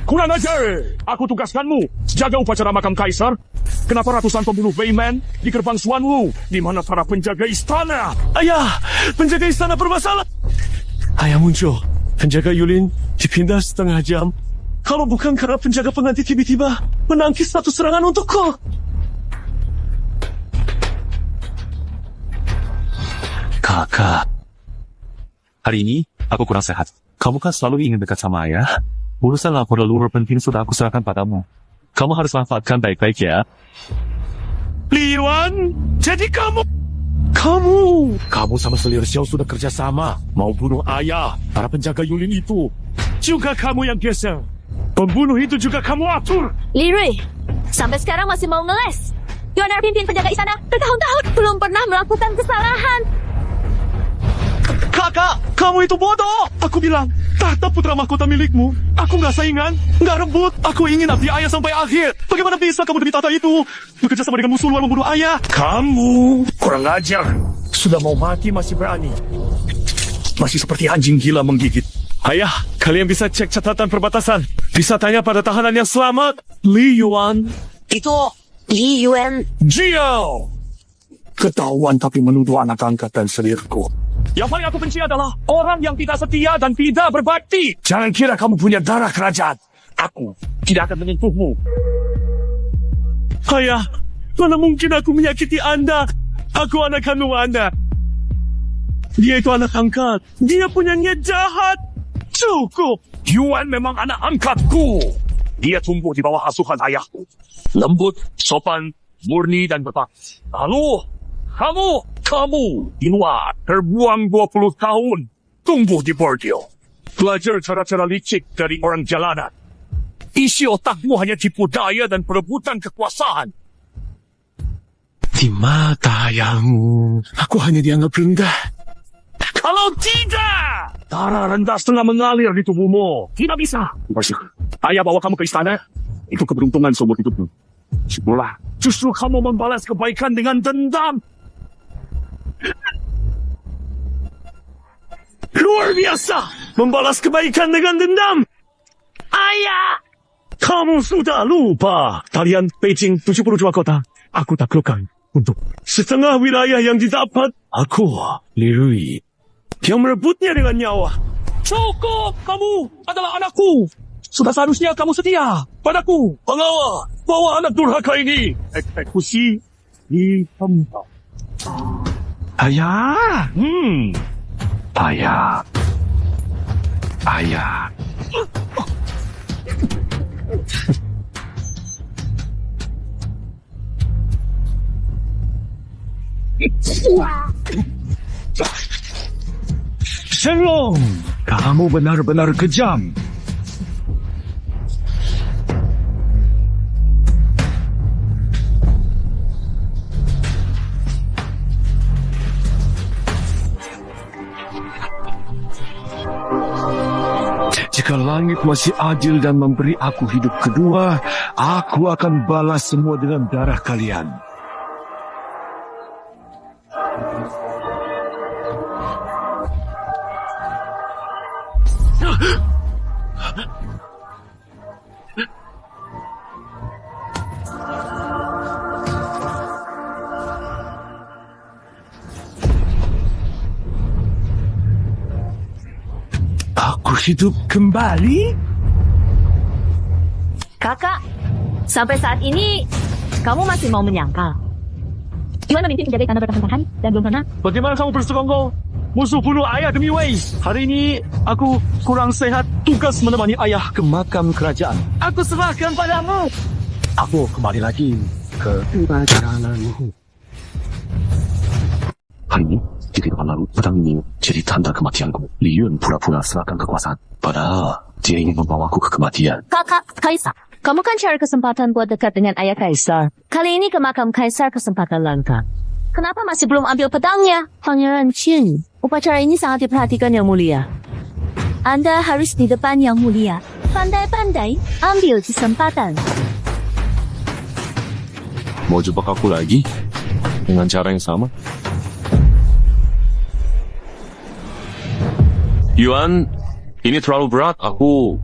Kurang ajar! Aku tugaskanmu, jaga upacara makam kaisar. Kenapa ratusan pembunuh Bayman di gerbang Xuanwu? Di mana para penjaga istana? Ayah, penjaga istana bermasalah. Ayah muncul. Penjaga Yulin dipindah setengah jam. Kalau bukan karena penjaga pengantin tiba-tiba menangkis satu serangan untukku. Kakak, hari ini aku kurang sehat. Kamu kan selalu ingin dekat sama ayah. Urusan lapor leluhur penting sudah aku serahkan padamu. Kamu harus manfaatkan baik-baik ya. Li Yuan, jadi kamu sama Selir Xiao sudah kerjasama mau bunuh ayah para penjaga Yulin itu. Juga kamu yang geser. Pembunuh itu juga kamu atur. Li Rui, sampai sekarang masih mau ngeles. Yuan pimpin penjaga istana bertahun-tahun belum pernah melakukan kesalahan. Kakak, kamu itu bodoh. Aku bilang, tahta putra mahkota milikmu. Aku nggak saingan, nggak rebut. Aku ingin abdi ayah sampai akhir. Bagaimana bisa kamu demi tahta itu bekerja sama dengan musuh luar membunuh ayah? Kamu kurang ajar. Sudah mau mati masih berani. Masih seperti anjing gila menggigit. Ayah, kalian bisa cek catatan perbatasan. Bisa tanya pada tahanan yang selamat. Li Yuan. Itu Li Yuan. Jiao! Ketahuan tapi menuduh anak angkat dan selirku. Yang paling aku benci adalah orang yang tidak setia dan tidak berbakti. Jangan kira kamu punya darah kerajaan. Aku tidak akan menyentuhmu. Ayah, mana mungkin aku menyakiti Anda? Aku anak kandung Anda. Dia itu anak angkat. Dia punya niat jahat. Cukup. Yuan memang anak angkatku. Dia tumbuh di bawah asuhan ayahku. Lembut, sopan, murni dan berbakti. Lalu, kamu di luar terbuang 20 tahun. Tumbuh di bordil. Belajar cara-cara licik dari orang jalanan. Isi otakmu hanya tipu daya dan perebutan kekuasaan. Di mata ayahmu, aku hanya dianggap rendah. Kalau tidak, darah rendah setengah mengalir di tubuhmu. Tidak bisa. Ayah bawa kamu ke istana. Itu keberuntungan seumur hidupmu. Syukurlah, justru kamu membalas kebaikan dengan dendam. Luar biasa, membalas kebaikan dengan dendam. Ayah! Kamu sudah lupa. Talian Beijing 72 kota. Aku taklukkan untuk setengah wilayah yang didapat. Aku, Li Rui, yang merebutnya dengan nyawa. Cukup, kamu adalah anakku. Sudah seharusnya kamu setia padaku. Bawa anak durhaka ini. Eksekusi di tempat. Ayah. Ayah. Shenlong, kamu benar-benar kejam. Jika langit masih adil dan memberi aku hidup kedua, aku akan balas semua dengan darah kalian. Aku hidup kembali? Kakak, sampai saat ini kamu masih mau menyangkal. Yuan memimpin penjaga istana bertahan-tahan dan belum pernah. Bagaimana kamu bersekongkol? Musuh bunuh ayah demi Wei. Hari ini aku kurang sehat. Tugas menemani ayah ke makam kerajaan. Aku serahkan padamu. Aku kembali lagi ke perjalananmu. Hari ini, di kehidupan lalu, pedang ini jadi tanda kematianku. Li Yuan pura-pura serahkan kekuasaan. Padahal, dia ingin membawaku ke kematian. Kakak, Kaisar, kamu kan cari kesempatan buat dekat dengan ayah Kaisar. Kali ini ke makam Kaisar kesempatan langka. Kenapa masih belum ambil pedangnya? Pangeran Qin, upacara ini sangat diperhatikan Yang Mulia. Anda harus di depan Yang Mulia. Pandai-pandai, ambil kesempatan. Mau jebak aku lagi? Dengan cara yang sama? Yuan, ini terlalu berat. Aku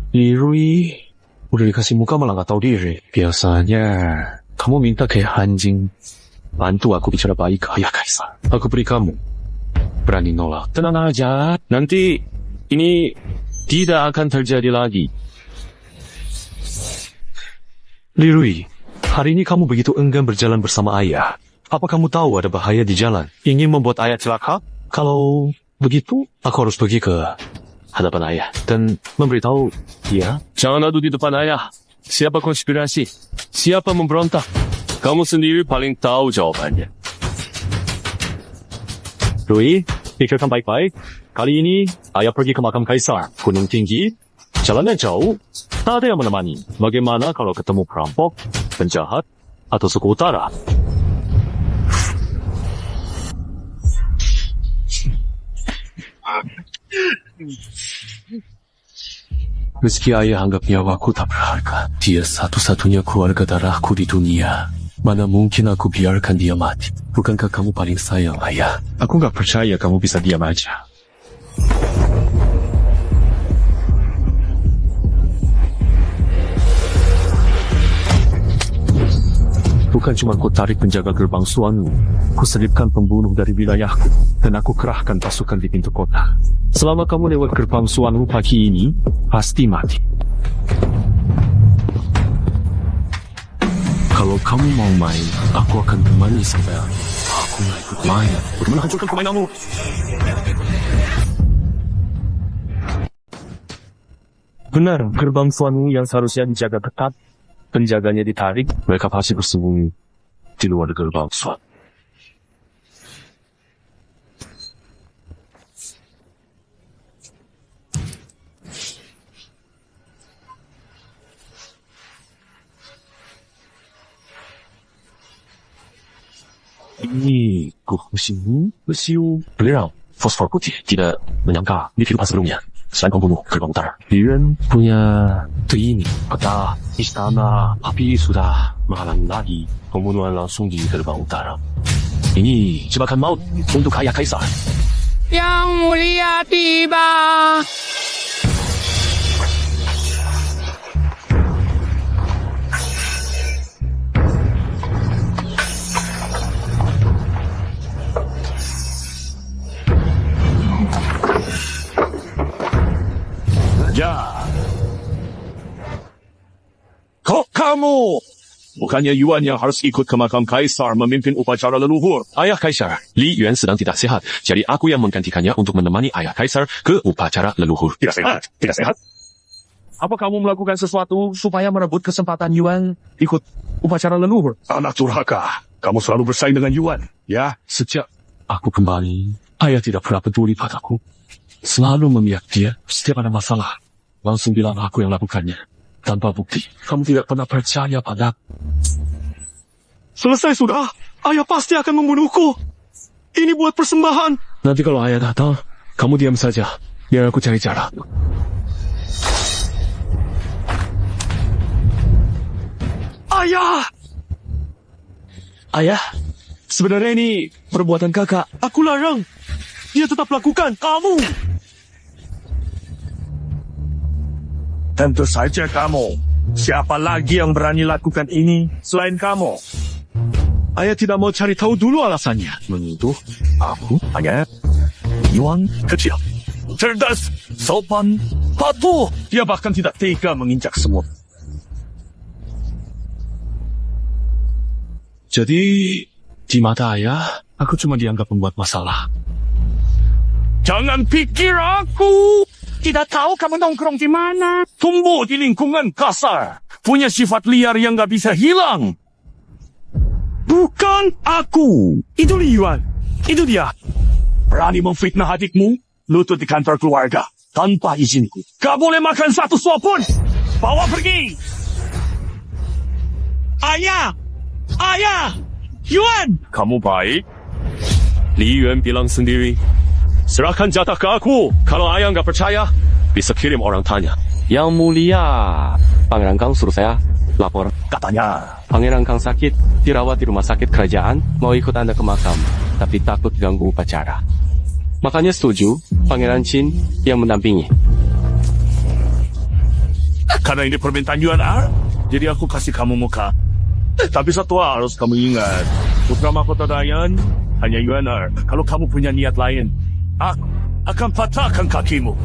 Lirui, udah dikasih muka malah nggak tahu diri. Biasanya, kamu minta kayak anjing. Bantu aku bicara baik ke ayah Kaisar. Aku beri kamu. Berani nolak. Tenang aja. Nanti, ini tidak akan terjadi lagi. Lirui, hari ini kamu begitu enggan berjalan bersama ayah. Apa kamu tahu ada bahaya di jalan? Ingin membuat ayah celaka? Kalau begitu, aku harus pergi ke hadapan ayah dan memberitahu dia. Jangan adu di depan ayah. Siapa konspirasi? Siapa memberontak? Kamu sendiri paling tahu jawabannya. Rui, pikirkan baik-baik. Kali ini, ayah pergi ke makam Kaisar. Gunung tinggi, jalannya jauh, tak ada yang menemani. Bagaimana kalau ketemu perampok, penjahat, atau suku utara? Meski ayah anggap nyawaku tak berharga, dia satu-satunya keluarga darahku di dunia. Mana mungkin aku biarkan dia mati? Bukankah kamu paling sayang, ayah? Aku gak percaya kamu bisa diam aja. Bukan cuma ku tarik penjaga gerbang Suanu, ku selipkan pembunuh dari wilayahku, dan aku kerahkan pasukan di pintu kota. Selama kamu lewat gerbang Suanu pagi ini, pasti mati. Kalau kamu mau main, aku akan temani sampai aku nggak ikut main. Bagaimana hancurkan permainanmu? Benar, gerbang Suanu yang seharusnya dijaga ketat, penjaganya ditarik, mereka pasti bersembunyi di luar gerbang Suanu. Ini besiu belerang fosfor putih tidak menyangka di kehidupan sebelumnya. Selain pembunuh gerbang utara, Liren punya ini peta istana, tapi sudah menghalangi lagi pembunuhan langsung di gerbang utara. Ini jebakan maut untuk ayah Kaisar. Yang mulia tiba. Ya. Kok kamu? Bukannya Yuan yang harus ikut ke makam Kaisar memimpin upacara leluhur? Ayah Kaisar, Li Yuan sedang tidak sehat, jadi aku yang menggantikannya untuk menemani ayah Kaisar ke upacara leluhur. Tidak sehat? Tidak sehat? Apa kamu melakukan sesuatu supaya merebut kesempatan Yuan ikut upacara leluhur? Anak durhaka. Kamu selalu bersaing dengan Yuan. Ya, Sejak aku kembali, ayah tidak pernah peduli padaku. Selalu memihak dia setiap ada masalah. Langsung bilang aku yang lakukannya. Tanpa bukti. Kamu tidak pernah percaya padaku. Selesai sudah. Ayah pasti akan membunuhku. Ini buat persembahan. Nanti kalau ayah datang, kamu diam saja. Biar aku cari cara. Ayah! Ayah, sebenarnya ini perbuatan kakak. Aku larang. Dia tetap lakukan. Kamu! tentu saja kamu. Siapa lagi yang berani lakukan ini selain kamu? Ayah tidak mau cari tahu dulu alasannya. Menuduh aku hanya Yuan kecil. Cerdas, sopan, patuh. Dia bahkan tidak tega menginjak semut. Jadi, di mata ayah, aku cuma dianggap membuat masalah. Jangan pikir aku Tidak tahu kamu nongkrong di mana. tumbuh di lingkungan kasar. Punya sifat liar yang gak bisa hilang. Bukan aku. Itu Li Yuan. Itu dia. Berani memfitnah adikmu, lutut di kantor keluarga. Tanpa izinku. Gak boleh makan satu suap pun. Bawa pergi. Ayah! Ayah! Yuan! Kamu baik? Li Yuan bilang sendiri. Serahkan jatah ke aku. Kalau ayah nggak percaya, bisa kirim orang tanya. Yang mulia, Pangeran Kang suruh saya lapor. Katanya, Pangeran Kang sakit, dirawat di rumah sakit kerajaan, mau ikut Anda ke makam, tapi takut ganggu upacara. Makanya setuju, Pangeran Qin yang mendampingi. Karena ini permintaan UNR, jadi aku kasih kamu muka. Tapi satu hal harus kamu ingat. Putra Mahkota Dayan hanya UNR. Kalau kamu punya niat lain, aku akan patahkan kakimu.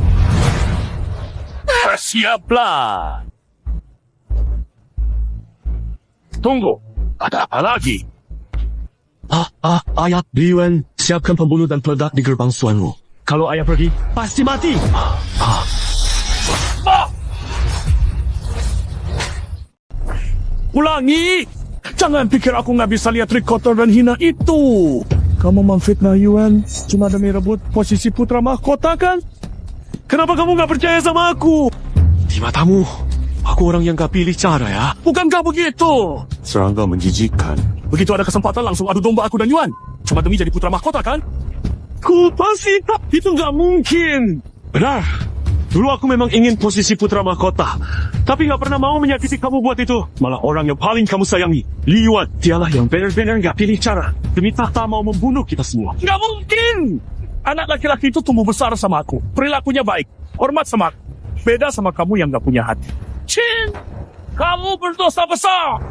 Siaplah. Tunggu, ada apa lagi? Ayah, Liyuan, siapkan pembunuh dan peledak di gerbang Suanwu. Kalau ayah pergi, pasti mati. Ulangi! Jangan pikir aku nggak bisa lihat trik kotor dan hina itu. Kamu memfitnah Yuan cuma demi rebut posisi putra mahkota kan? Kenapa kamu nggak percaya sama aku? Di matamu, aku orang yang gak pilih cara ya. Bukankah begitu? Serangga menjijikan. Begitu ada kesempatan langsung adu domba aku dan Yuan. Cuma demi jadi putra mahkota kan? Ku pasti tak, itu nggak mungkin. Benar. Dulu aku memang ingin posisi putra mahkota. Tapi gak pernah mau menyakiti kamu buat itu. Malah orang yang paling kamu sayangi, Liyuan, dialah yang benar-benar gak pilih cara. Demi tahta mau membunuh kita semua. Nggak mungkin! Anak laki-laki itu tumbuh besar sama aku. Perilakunya baik. Hormat sama aku. Beda sama kamu yang gak punya hati. Chin! Kamu berdosa besar!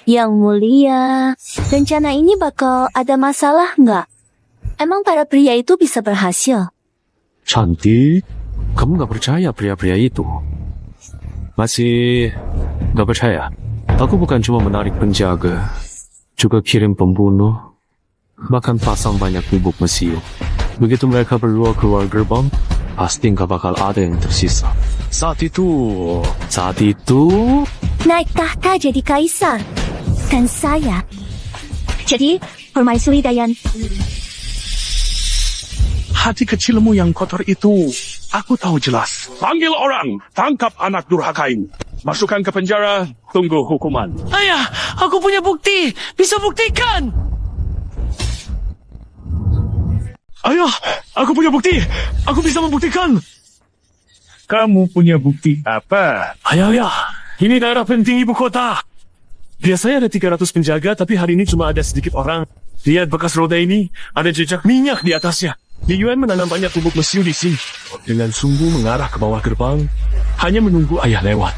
Yang mulia, rencana ini bakal ada masalah nggak? Emang para pria itu bisa berhasil? Cantik. Kamu gak percaya pria-pria itu? Masih gak percaya? Aku bukan cuma menarik penjaga, juga kirim pembunuh, bahkan pasang banyak bubuk mesiu. Begitu mereka berdua keluar gerbang, pasti gak bakal ada yang tersisa. Saat itu... Naik tahta jadi kaisar. Dan saya jadi permaisuri Dayan. Hati kecilmu yang kotor itu, aku tahu jelas. Panggil orang, tangkap anak durhaka ini. Masukkan ke penjara, tunggu hukuman. Ayah, aku punya bukti. Bisa buktikan. Ayah, aku punya bukti. Aku bisa membuktikan. Kamu punya bukti apa? Ayah, ini daerah penting ibu kota. Biasanya ada 300 penjaga, tapi hari ini cuma ada sedikit orang. Lihat bekas roda ini, ada jejak minyak di atasnya. Liyuan menanam banyak bubuk mesiu di sini. Dengan sungguh mengarah ke bawah gerbang, hanya menunggu ayah lewat.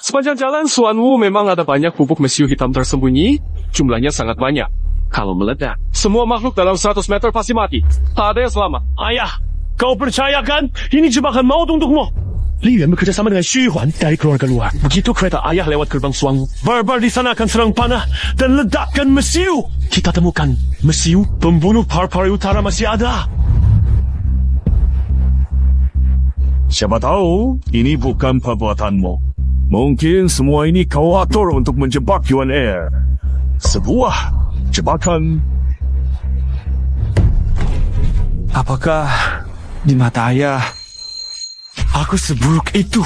Sepanjang jalan Suanwu memang ada banyak bubuk mesiu hitam tersembunyi. Jumlahnya sangat banyak. Kalau meledak, semua makhluk dalam 100 meter pasti mati. Tak ada yang selamat. Ayah, kau percaya kan? Ini jebakan maut untukmu. Liyuan bekerja sama dengan Xu Huan dari keluarga luar. Begitu kereta ayah lewat gerbang Suanwu, barbar di sana akan serang panah dan ledakkan mesiu. Kita temukan mesiu, pembunuh Parpari Utara masih ada. Siapa tahu, ini bukan perbuatanmu. Mungkin semua ini kau atur untuk menjebak Yuan Air. Sebuah jebakan. Apakah di mata ayah aku seburuk itu?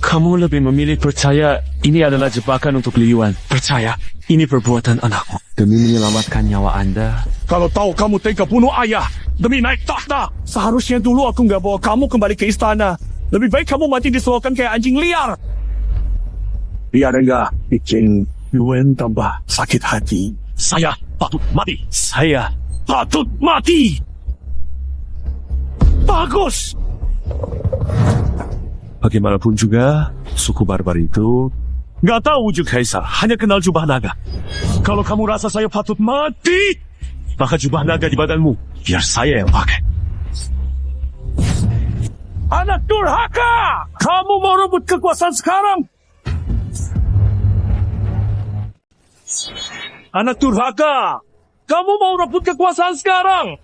Kamu lebih memilih percaya ini adalah jebakan untuk Liyuan. Percaya, ini perbuatan anakmu. Demi menyelamatkan nyawa Anda, Kalau tahu kamu tega bunuh ayah demi naik tahta, seharusnya dulu aku nggak bawa kamu kembali ke istana. Lebih baik kamu mati diselokan kayak anjing liar. Biar enggak bikin Yuan tambah sakit hati. Saya patut mati. Saya patut mati. Bagus. Bagaimanapun juga, suku barbar itu nggak tahu wujud kaisar, hanya kenal jubah naga. Kalau kamu rasa saya patut mati, maka jubah naga di badanmu, biar saya yang pakai. Anak durhaka! Kamu mau rebut kekuasaan sekarang? Anak durhaka! Kamu mau rebut kekuasaan sekarang?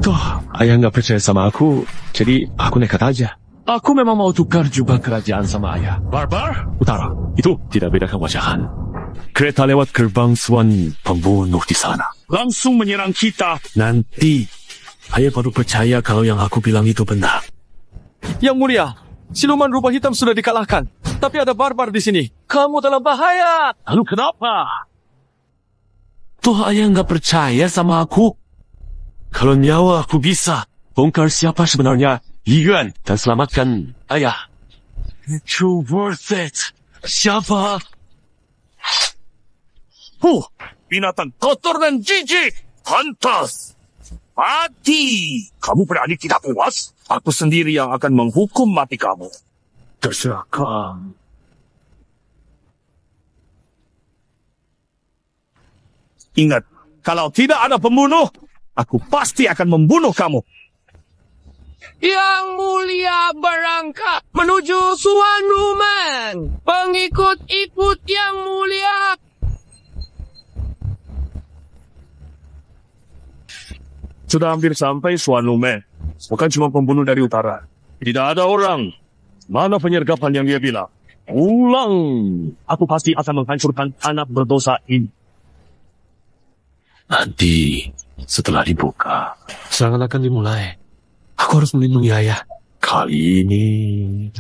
Tuh, ayah nggak percaya sama aku, jadi aku nekat aja. Aku memang mau tukar jubah kerajaan sama ayah. Barbar Utara, itu tidak bedakan wajahan. Kereta lewat gerbang Suan pembunuh di sana. Langsung menyerang kita. Nanti, ayah baru percaya kalau yang aku bilang itu benar. Yang mulia, siluman rubah hitam sudah dikalahkan. Tapi ada barbar di sini. Kamu dalam bahaya. Lalu kenapa? Tuh ayah nggak percaya sama aku. Kalau nyawa aku bisa bongkar siapa sebenarnya Liyuan dan selamatkan ayah. It's worth it. Siapa? Binatang kotor dan jijik. Pantas. Mati. Kamu berani tidak puas? Aku sendiri yang akan menghukum mati kamu. Terserah kamu. Ingat, kalau tidak ada pembunuh, aku pasti akan membunuh kamu. Yang mulia berangkat menuju Suanuman. Pengikut-ikut yang mulia. Sudah hampir sampai Suanume. Bukan cuma pembunuh dari utara. Tidak ada orang. Mana penyergapan yang dia bilang? Ulang. Aku pasti akan menghancurkan anak berdosa ini. Nanti, setelah dibuka, serangan akan dimulai. Aku harus melindungi ayah. Kali ini,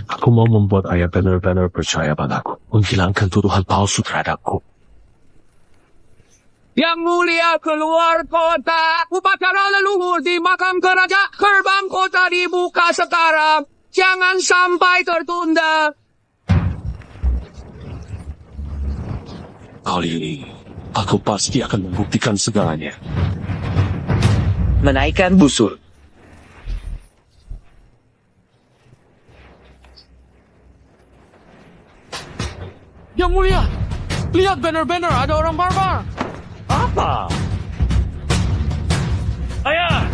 aku mau membuat ayah benar-benar percaya padaku. Menghilangkan tuduhan palsu terhadapku. Yang mulia keluar kota. Upacara leluhur di makam kerajaan. Gerbang kota dibuka sekarang. Jangan sampai tertunda. Kali ini, aku pasti akan membuktikan segalanya. Menaikkan busur. Yang mulia, lihat banner-banner, ada orang barbar. Apa? Ayah,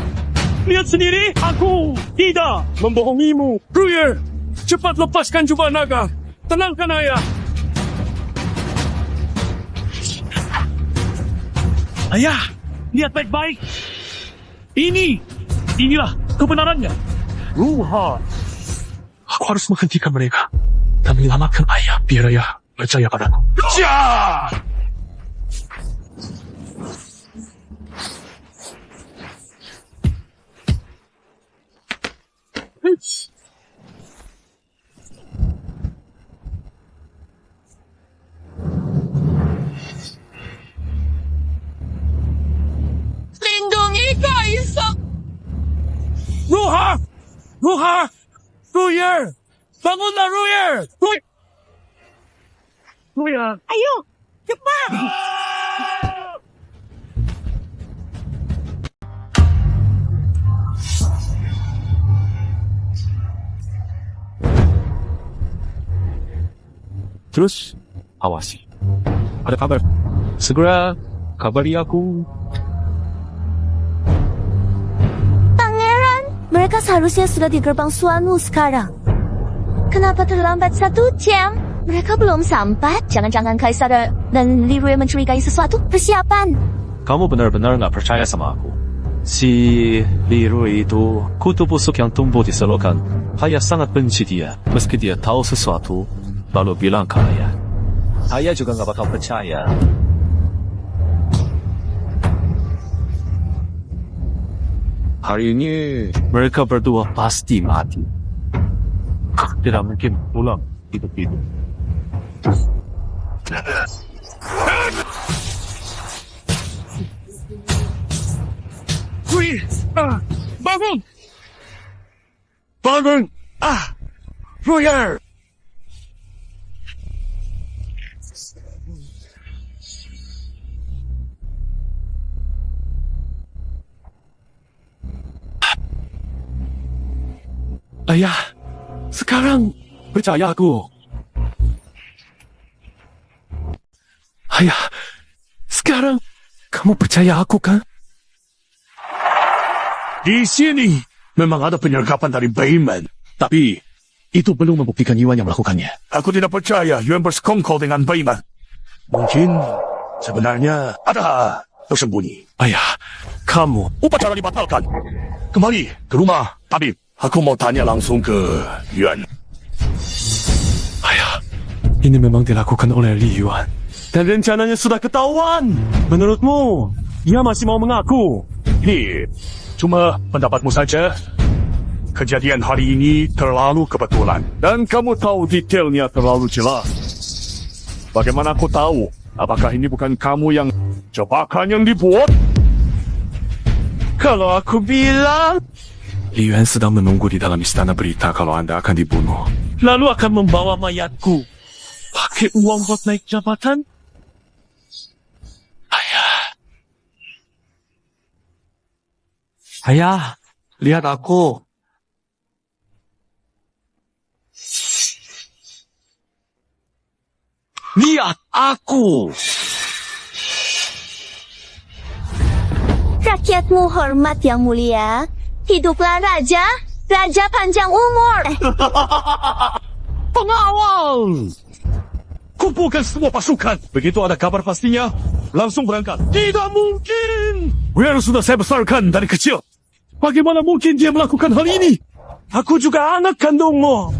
lihat sendiri. Aku tidak membohongimu. Ruyer, cepat lepaskan jubah naga. Tenangkan ayah. Ayah, lihat baik-baik. Inilah kebenarannya. Ruha. Aku harus menghentikan mereka dan menyelamatkan ayah biar ayah percaya padaku. Ja! Lindungi Kaisar. Ruha! Ruyer! Bangunlah, Ruyer! Ruyer! Ayo, cepat. Terus, awasi. Ada kabar. Segera kabari aku. Pangeran, mereka seharusnya sudah di gerbang Suanu sekarang. Kenapa terlambat 1 jam? Mereka belum sampai. Jangan-jangan Kaisar dan Li Rui mencurigai sesuatu. Persiapan. Kamu benar-benar nggak percaya sama aku. Si Li Rui itu kutu busuk yang tumbuh di selokan. Ayah sangat benci dia. Meski dia tahu sesuatu, lalu bilang ke ayah. Ayah juga nggak bakal percaya. Hari ini mereka berdua pasti mati. Tidak mungkin pulang hidup-hidup. Ruyer! Bangun! Bangun! Ruyer! Ayah, sekarang percaya aku. Ayah, sekarang kamu percaya aku kan? Di sini memang ada penyergapan dari Bayman. Tapi, itu belum membuktikan Yuan yang melakukannya. Aku tidak percaya Yuan bersekongkol dengan Bayman. Mungkin sebenarnya ada tersembunyi. Ayah, kamu... Upacara dibatalkan. Kembali ke rumah tabib. Aku mau tanya langsung ke Yuan. Ayah, ini memang dilakukan oleh Li Yuan. Dan rencananya sudah ketahuan. Menurutmu, ia masih mau mengaku? Ini cuma pendapatmu saja. Kejadian hari ini terlalu kebetulan. Dan kamu tahu detailnya terlalu jelas. Bagaimana aku tahu? Apakah ini bukan kamu yang jebakan yang dibuat? Kalau aku bilang, Li Yuan sedang menunggu di dalam istana berita kalau Anda akan dibunuh. lalu akan membawa mayatku. Pakai uang buat naik jabatan? Ayah, Ayah, lihat aku. Lihat aku. Rakyatmu hormat yang mulia. Hiduplah raja, raja panjang umur. Pengawal! Kumpulkan semua pasukan. Begitu ada kabar pastinya, langsung berangkat. Tidak mungkin! Will sudah saya besarkan dari kecil. Bagaimana mungkin dia melakukan hal ini? Aku juga anak kandungmu.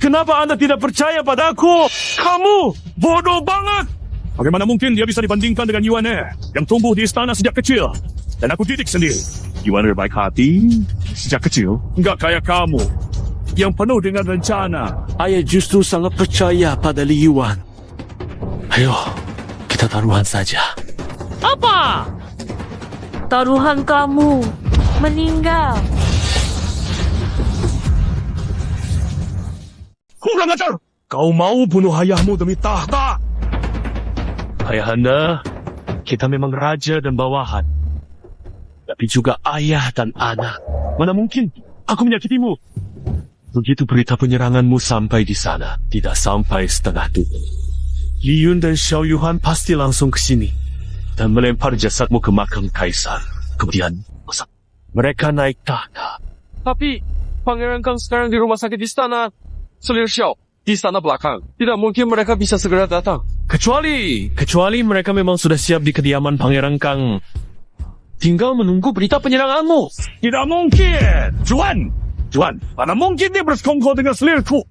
Kenapa Anda tidak percaya padaku? Kamu bodoh banget! Bagaimana mungkin dia bisa dibandingkan dengan Yuan yang tumbuh di istana sejak kecil? Dan aku didik sendiri. Yuan baik hati sejak kecil. Enggak kayak kamu yang penuh dengan rencana. Ayah justru sangat percaya pada Li Yuan. Ayo, kita taruhan saja. Apa? Taruhan kamu meninggal. Kurang ajar! Kau mau bunuh ayahmu demi tahta? Ayahanda, kita memang raja dan bawahan. Tapi juga ayah dan anak. Mana mungkin aku menyakitimu? Begitu berita penyeranganmu sampai di sana, tidak sampai setengah tubuh. Li Yun dan Xiao Yuhan pasti langsung ke sini dan melempar jasadmu ke makam kaisar. Kemudian, mereka naik tahta. Tapi, Pangeran Kang sekarang di rumah sakit istana. Selir Xiao, di istana belakang. Tidak mungkin mereka bisa segera datang. Kecuali mereka memang sudah siap di kediaman Pangeran Kang. Tinggal menunggu berita penyeranganmu. Tidak mungkin! Juan, mana mungkin dia bersekongkol dengan selirku?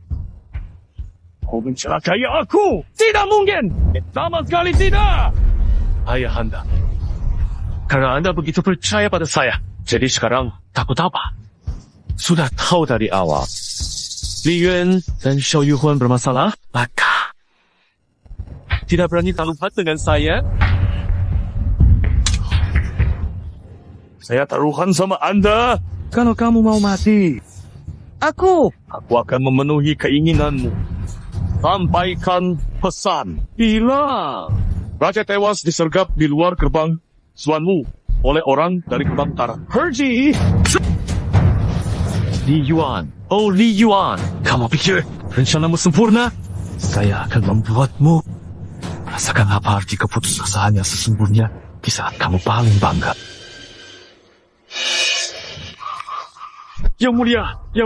Kau mencelakai aku! Tidak mungkin! Sama sekali tidak! Ayahanda, karena Anda begitu percaya pada saya, jadi sekarang takut apa? Sudah tahu dari awal. Li Yuan dan Xiao Yuhuan bermasalah, maka tidak berani taruhan dengan saya. Saya taruhan sama Anda. Kalau kamu mau mati, aku akan memenuhi keinginanmu. Sampaikan pesan. Bilang, raja tewas disergap di luar gerbang Xuanwu oleh orang dari gerbang utara. Herji! Li Yuan. Oh, Li Yuan. Kamu pikir rencanamu sempurna? Saya akan membuatmu merasakan apa arti keputusasaan yang sesungguhnya di saat kamu paling bangga. Yang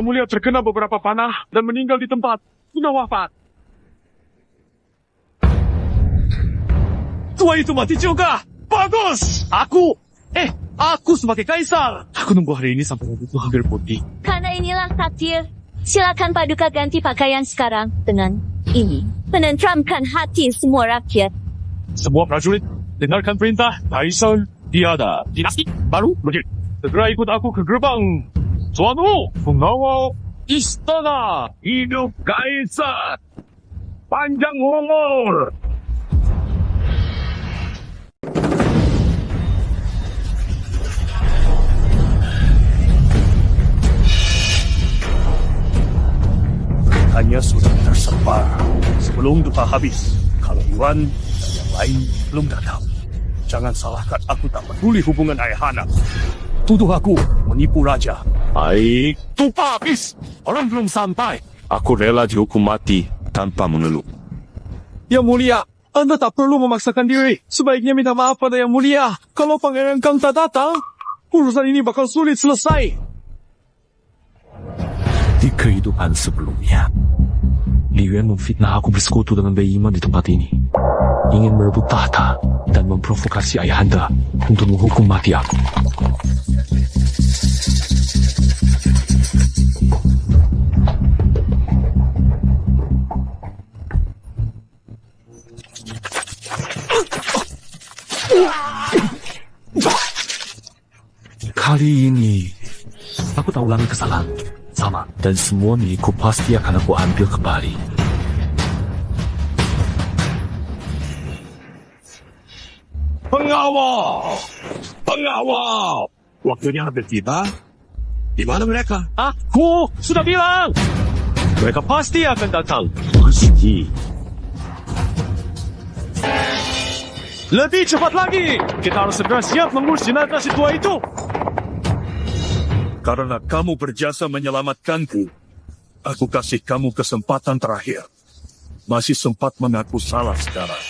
mulia terkena beberapa panah dan meninggal di tempat. Sudah wafat. Tua itu mati juga. Bagus. Aku sebagai kaisar. Aku nunggu hari ini sampai itu hampir putih. Karena inilah takdir. Silakan Paduka ganti pakaian sekarang dengan ini. Menenteramkan hati semua rakyat. Semua prajurit, dengarkan perintah. Kaisar tiada. Dinasti baru berdiri. Segera ikut aku ke gerbang Xuanwu, pengawal istana. Hidup kaisar. Panjang umur. Hanya sudah tersebar sebelum duka habis. Kalau Yuan dan yang lain belum datang, jangan salahkan aku tak peduli hubungan ayahanda. Tuduh aku menipu raja. Baik, duka habis. Orang belum sampai. Aku rela dihukum mati tanpa mengeluh. Yang mulia, Anda tak perlu memaksakan diri. Sebaiknya minta maaf pada Yang mulia. Kalau Pangeran Kang tak datang, urusan ini bakal sulit selesai. Di kehidupan sebelumnya, Li Yuan memfitnah aku bersekutu dengan Bei Iman di tempat ini. Ingin merebut tahta dan memprovokasi ayahanda untuk menghukum mati aku. Kali ini, aku tak ulangi kesalahan sama, dan semua milikku pasti akan aku ambil kembali. Pengawal! Waktunya hampir tiba. Di mana mereka? Aku sudah bilang, mereka pasti akan datang. Pasti. Lebih cepat lagi, kita harus segera siap mengurus jenazah si tua itu. Karena kamu berjasa menyelamatkanku, aku kasih kamu kesempatan terakhir. Masih sempat mengaku salah sekarang.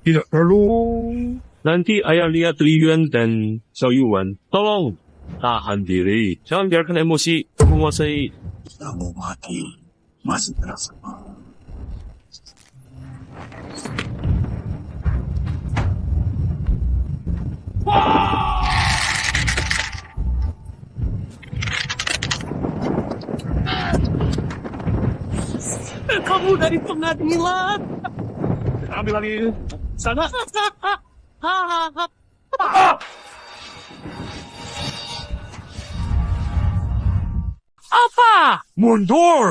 Tidak perlu. Nanti ayah lihat Li Yuan dan Xiao Yuan. Tolong tahan diri. Jangan biarkan emosi menguasai. Kamu mati, masih terasa. Kamu dari pengadilan. Ambil lagi. Sana. Apa? Mundur!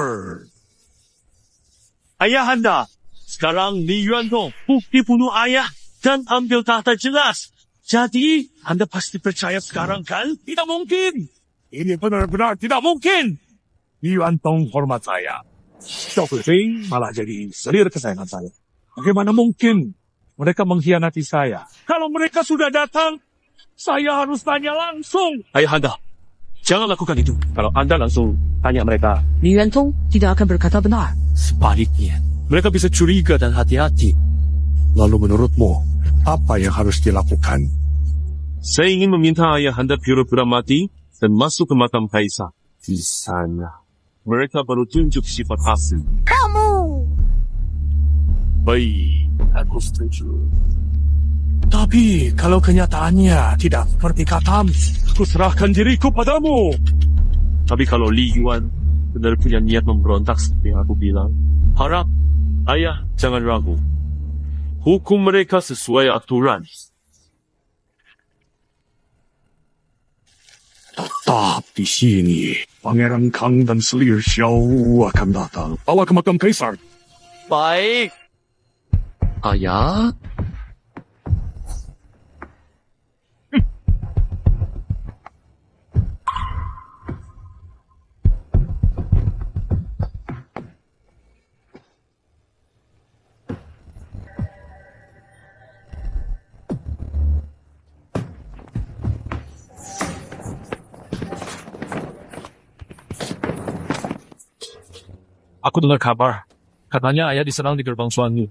Ayahanda, sekarang Li Yuan Tong bukti bunuh ayah dan ambil tahta jelas. Jadi, Anda pasti percaya sekarang kan? Tidak mungkin! Ini benar-benar tidak mungkin! Yuan Tong hormat saya. Xiao Fei malah jadi selir kesayangan saya. Bagaimana mungkin mereka mengkhianati saya? Kalau mereka sudah datang, saya harus tanya langsung. Ayahanda, jangan lakukan itu. Kalau Anda langsung tanya mereka, Li Yuantong tidak akan berkata benar. sebaliknya, mereka bisa curiga dan hati-hati. Lalu menurutmu, apa yang harus dilakukan? Saya ingin meminta ayahanda pura-pura mati dan masuk ke makam kaisar. Di sana, mereka baru tunjuk sifat asli. Baik, aku setuju. Tapi kalau kenyataannya tidak seperti katamu, aku serahkan diriku padamu. Tapi kalau Li Yuan benar punya niat memberontak seperti yang aku bilang, harap ayah jangan ragu. Hukum mereka sesuai aturan. Tetap di sini, Pangeran Kang dan Selir Xiao akan datang. Bawa ke makam kaisar. baik. Ayah, Aku dengar kabar. Katanya ayah diserang di gerbang Suanu.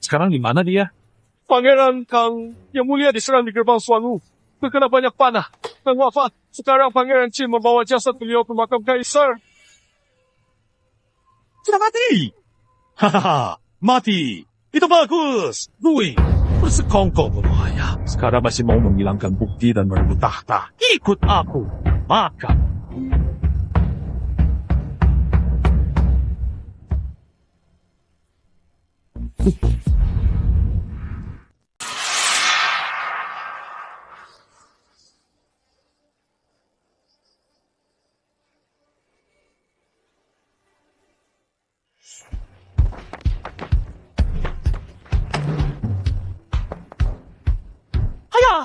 Sekarang di mana dia? Pangeran Kang yang mulia diserang di gerbang Suanu. Terkena banyak panah dan wafat. Sekarang Pangeran Qin membawa jasad beliau ke makam kaisar. Sudah mati. Hahaha, mati. Itu bagus. Lui, bersekongkol bunuh ayah. Sekarang masih mau menghilangkan bukti dan merebut tahta. Ikut aku. Maka. Ayah!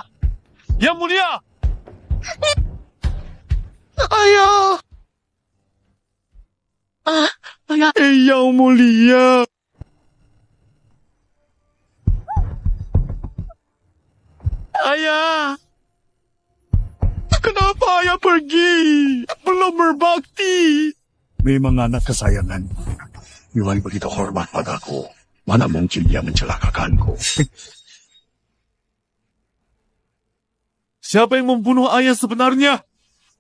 Yang mulia! Ayah! Ayah! Yang mulia! Ayah! Kenapa ayah pergi? Belum berbakti. Memang anak kesayangan. Yuan begitu hormat padaku. Mana mungkin dia mencelakakanku? Siapa yang membunuh ayah sebenarnya?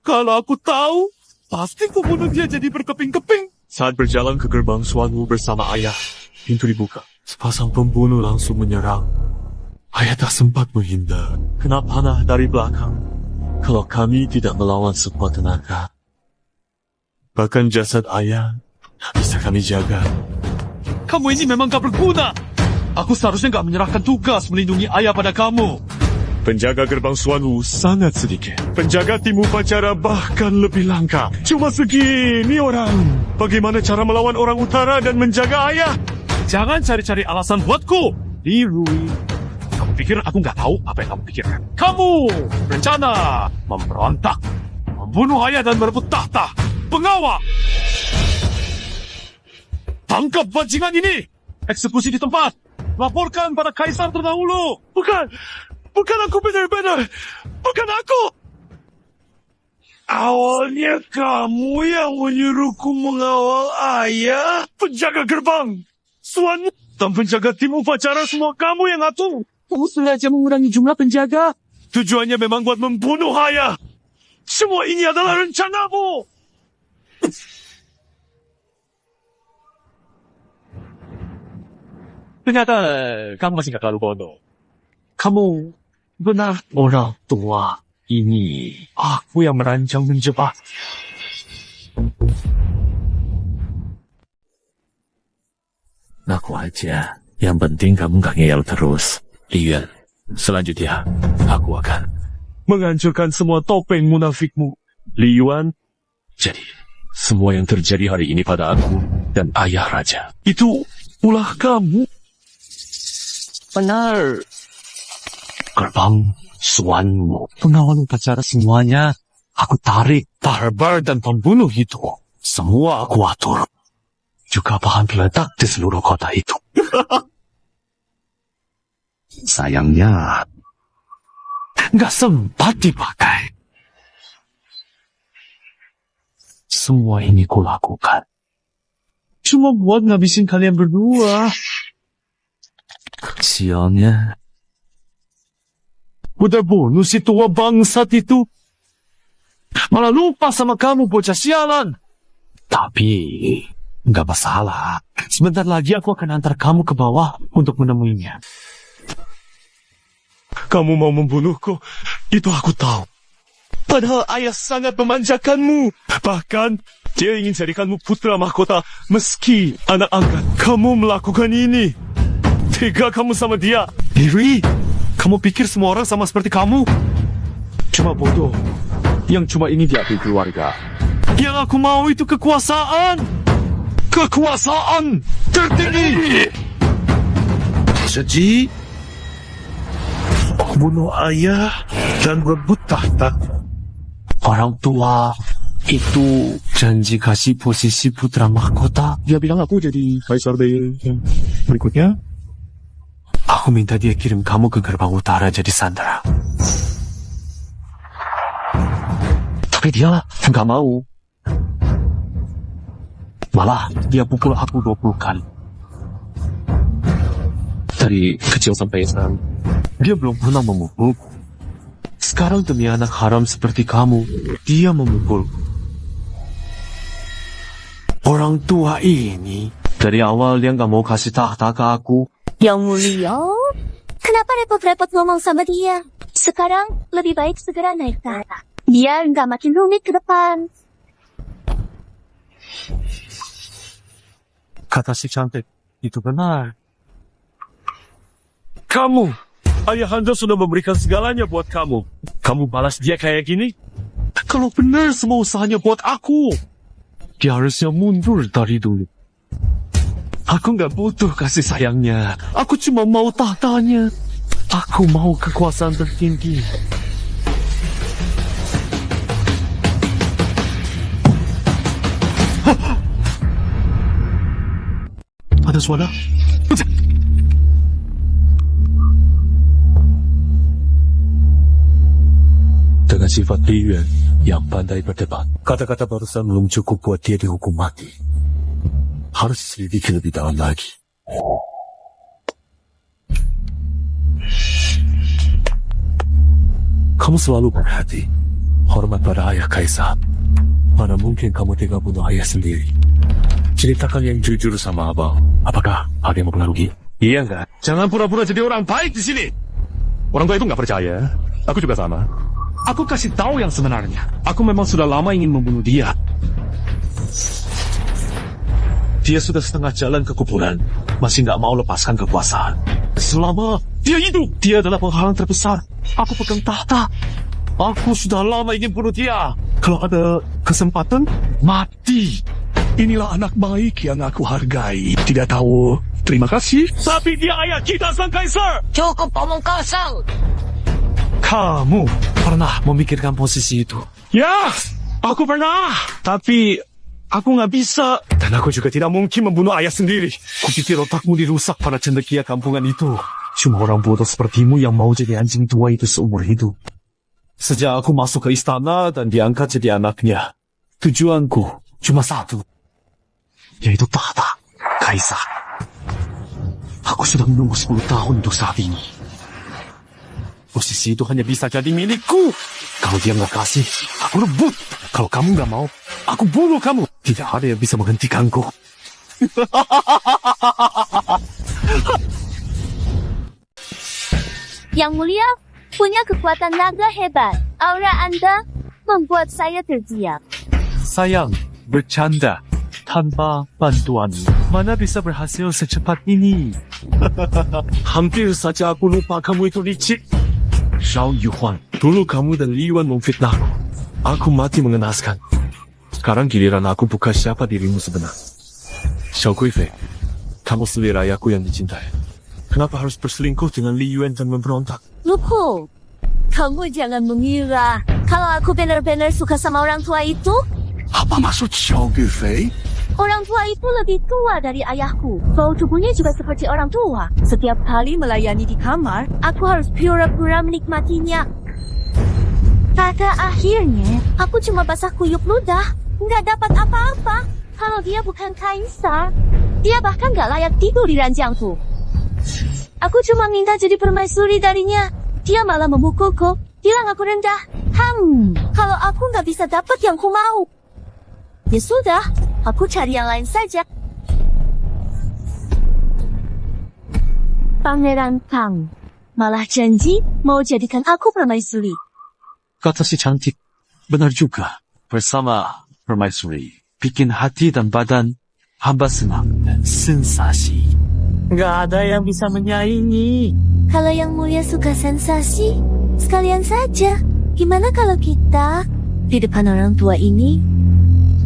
Kalau aku tahu, pasti ku bunuh dia jadi berkeping-keping. Saat berjalan ke gerbang Suanu bersama ayah, pintu dibuka. Sepasang pembunuh langsung menyerang. Ayah tak sempat menghindar. Kena panah dari belakang. Kalau kami tidak melawan sekuat tenaga, bahkan jasad ayah bisa kami jaga. Kamu ini memang gak berguna. Aku seharusnya gak menyerahkan tugas melindungi ayah pada kamu. Penjaga gerbang Suanu sangat sedikit. Penjaga tim upacara bahkan lebih langka. Cuma segini orang. Bagaimana cara melawan orang utara dan menjaga ayah? Jangan cari-cari alasan buatku. Lirui, kamu pikir aku nggak tahu apa yang kamu pikirkan? Kamu berencana memberontak, membunuh ayah dan merebut tahta. Pengawal! Tangkap bajingan ini! Eksekusi di tempat! Laporkan pada kaisar terdahulu! Bukan! Bukan aku benar-benar! Bukan aku! Awalnya kamu yang menyuruhku mengawal ayah. Penjaga gerbang, Suan dan penjaga tim upacara semua kamu yang atur. Kamu sengaja mengurangi jumlah penjaga. Tujuannya memang buat membunuh ayah. Semua ini adalah rencanamu. Ternyata kamu masih gak terlalu bodoh. Kamu benar orang tua. Ini aku yang merancang menjebak. Ngaku aja. Yang penting kamu gak ngeyel terus. Li Yuan, selanjutnya aku akan Menghancurkan semua topeng munafikmu, Li Yuan. jadi semua yang terjadi hari ini pada aku dan ayah raja. Itu ulah kamu. Benar. Gerbang Suanmu. Pengawal upacara semuanya aku tarik. Barbar dan pembunuh itu. Semua aku atur. Juga bahan peledak di seluruh kota itu. Sayangnya, nggak sempat dipakai. Semua ini kulakukan. Cuma buat ngabisin kalian berdua. Sialnya, Udah bunuh si tua bangsat itu. Malah lupa sama kamu, bocah sialan. tapi nggak masalah. Sebentar lagi aku akan antar kamu ke bawah untuk menemuinya. Kamu mau membunuhku, itu aku tahu. Padahal ayah sangat memanjakanmu. Bahkan, dia ingin jadikanmu putra mahkota meski anak angkat. Kamu melakukan ini. Tega kamu sama dia. Dewi, kamu pikir semua orang sama seperti kamu? Cuma bodoh. Yang cuma ini diakui keluarga. Yang aku mau itu kekuasaan. Kekuasaan tertinggi. Jadi, bunuh ayah dan rebut tahta. Orang tua itu janji kasih posisi putra mahkota. Dia bilang aku jadi kaisar deh. Berikutnya, Aku minta dia kirim kamu ke gerbang utara jadi sandera. Tapi dia nggak mau. Malah dia pukul aku 20 kali. Dari kecil sampai sekarang, dia belum pernah memukul. Sekarang demi anak haram seperti kamu, dia memukul. Orang tua ini, dari awal dia nggak mau kasih tahta ke aku. Yang mulia, kenapa repot-repot ngomong sama dia? Sekarang lebih baik segera naik tahta. Biar nggak makin rumit ke depan. Kata si cantik, itu benar. Kamu, ayahanda sudah memberikan segalanya buat kamu. Kamu balas dia kayak gini? Kalau benar semua usahanya buat aku, dia harusnya mundur dari dulu. Aku nggak butuh kasih sayangnya. Aku cuma mau tahtanya. Aku mau kekuasaan tertinggi. Ada suara? Dengan sifat Li Yuan yang pandai berdebat, kata-kata barusan belum cukup buat dia dihukum mati. Harus selidiki lebih dalam lagi. Kamu selalu berhati, hormat pada ayah kaisar. Mana mungkin kamu tega bunuh ayah sendiri? Ceritakan yang jujur sama abang. Apakah ada yang mempengaruhi? Iya enggak? Jangan pura-pura jadi orang baik di sini. Orang tua itu nggak percaya. Aku juga sama. Aku kasih tahu yang sebenarnya. Aku memang sudah lama ingin membunuh dia. Dia sudah setengah jalan ke kuburan, masih nggak mau lepaskan kekuasaan. Selama dia hidup, dia adalah penghalang terbesar. Aku pegang tahta. Aku sudah lama ingin bunuh dia. Kalau ada kesempatan, mati. Inilah anak baik yang aku hargai. Tidak tahu terima kasih, tapi dia ayah kita sang kaisar. Cukup omong kosong. Kamu pernah memikirkan posisi itu? Ya, aku pernah. Tapi aku nggak bisa. Dan aku juga tidak mungkin membunuh ayah sendiri. Kupikir otakmu dirusak pada cendekia kampungan itu. Cuma orang bodoh sepertimu yang mau jadi anjing tua itu seumur hidup. Sejak aku masuk ke istana dan diangkat jadi anaknya, tujuanku cuma satu, yaitu tahta kaisar. Aku sudah menunggu 10 tahun untuk saat ini. Posisi itu hanya bisa jadi milikku. Kalau dia nggak kasih, aku rebut. Kalau kamu nggak mau, aku bunuh kamu. Tidak ada yang bisa menghentikanku. Yang Mulia punya kekuatan naga hebat. Aura Anda membuat saya terdiam. Sayang, bercanda. Tanpa bantuan, mana bisa berhasil secepat ini? Hampir saja aku lupa kamu itu licik. Zhao Yuhuan, dulu kamu dan Li Yuan memfitnahku. Aku mati mengenaskan. Sekarang giliran aku buka siapa dirimu sebenar. Xiao Guifei, kamu selera ayahku yang dicintai. Kenapa harus berselingkuh dengan Li Yuan dan memberontak? Lupo, kamu jangan mengira kalau aku benar-benar suka sama orang tua itu. Apa maksud Xiao Guifei? Orang tua itu lebih tua dari ayahku. Bau tubuhnya juga seperti orang tua. Setiap kali melayani di kamar, aku harus pura-pura menikmatinya. Pada akhirnya, aku cuma basah kuyup ludah. Nggak dapat apa-apa. Kalau dia bukan kaisar, dia bahkan nggak layak tidur di ranjangku. Aku cuma minta jadi permaisuri darinya. Dia malah memukulku. Bilang aku rendah. Kalau aku nggak bisa dapat yang ku mau, ya sudah, aku cari yang lain saja. Pangeran Kang malah janji mau jadikan aku permaisuri. Kata si cantik, benar juga. Bersama permaisuri, bikin hati dan badan hamba senang dan sensasi. Nggak ada yang bisa menyaingi. Kalau Yang Mulia suka sensasi, sekalian saja. Gimana kalau kita di depan orang tua ini?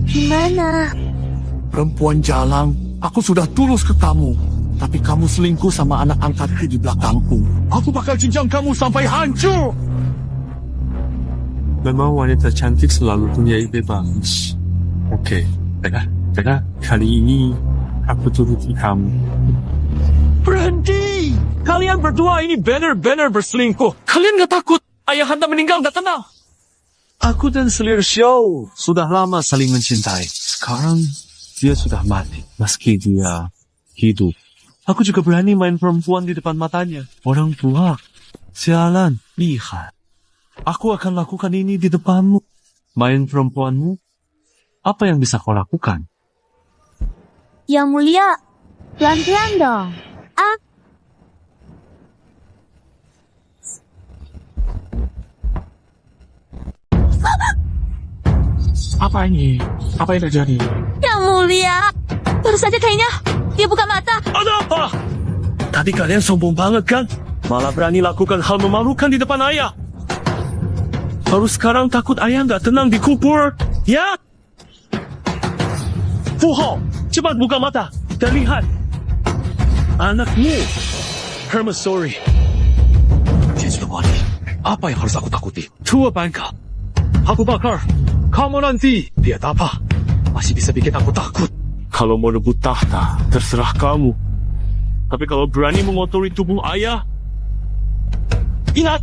Gimana? Perempuan jalang, aku sudah tulus ke kamu. Tapi kamu selingkuh sama anak angkatku di belakangku. Aku bakal cincang kamu sampai hancur. Memang wanita cantik selalu punya ide bagus. Oke, baiklah. Kali ini aku turuti kamu. Berhenti! Kalian berdua ini benar-benar berselingkuh. Kalian gak takut ayah anda meninggal gak tenang? Aku dan Selir Xiao sudah lama saling mencintai. Sekarang dia sudah mati. Meski dia hidup, aku juga berani main perempuan di depan matanya. Orang tua, sialan, lihat. Aku akan lakukan ini di depanmu. Main perempuanmu, apa yang bisa kau lakukan? Yang Mulia, pelan-pelan dong. Apa ini? Apa yang terjadi? Yang Mulia, baru saja kayaknya dia buka mata. Ada apa? Tadi kalian sombong banget kan? Malah berani lakukan hal memalukan di depan ayah. Baru sekarang takut ayah nggak tenang dikubur, ya? Fu Hao, cepat buka mata dan lihat. Anakmu, Permaisuri. Dia sudah mati. Apa yang harus aku takuti? Tua bangka. Abu Bakar, kamu nanti lihat apa? Masih bisa bikin aku takut. Kalau mau rebut tahta, terserah kamu. Tapi kalau berani mengotori tubuh ayah, ingat,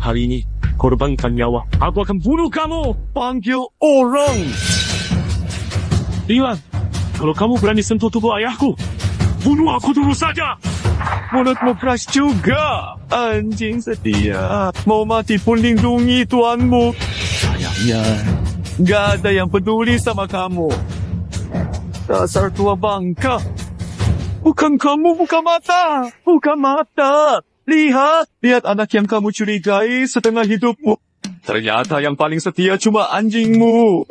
hari ini korbankan nyawa. Aku akan bunuh kamu. Panggil orang. Lihat, kalau kamu berani sentuh tubuh ayahku, bunuh aku dulu saja. Mulutmu keras juga. Anjing setia. Mau mati pun lindungi tuanmu. Sayangnya, gak ada yang peduli sama kamu. Dasar tua bangka. Bukan kamu buka mata. Buka mata. Lihat anak yang kamu curigai setengah hidupmu. Ternyata yang paling setia cuma anjingmu.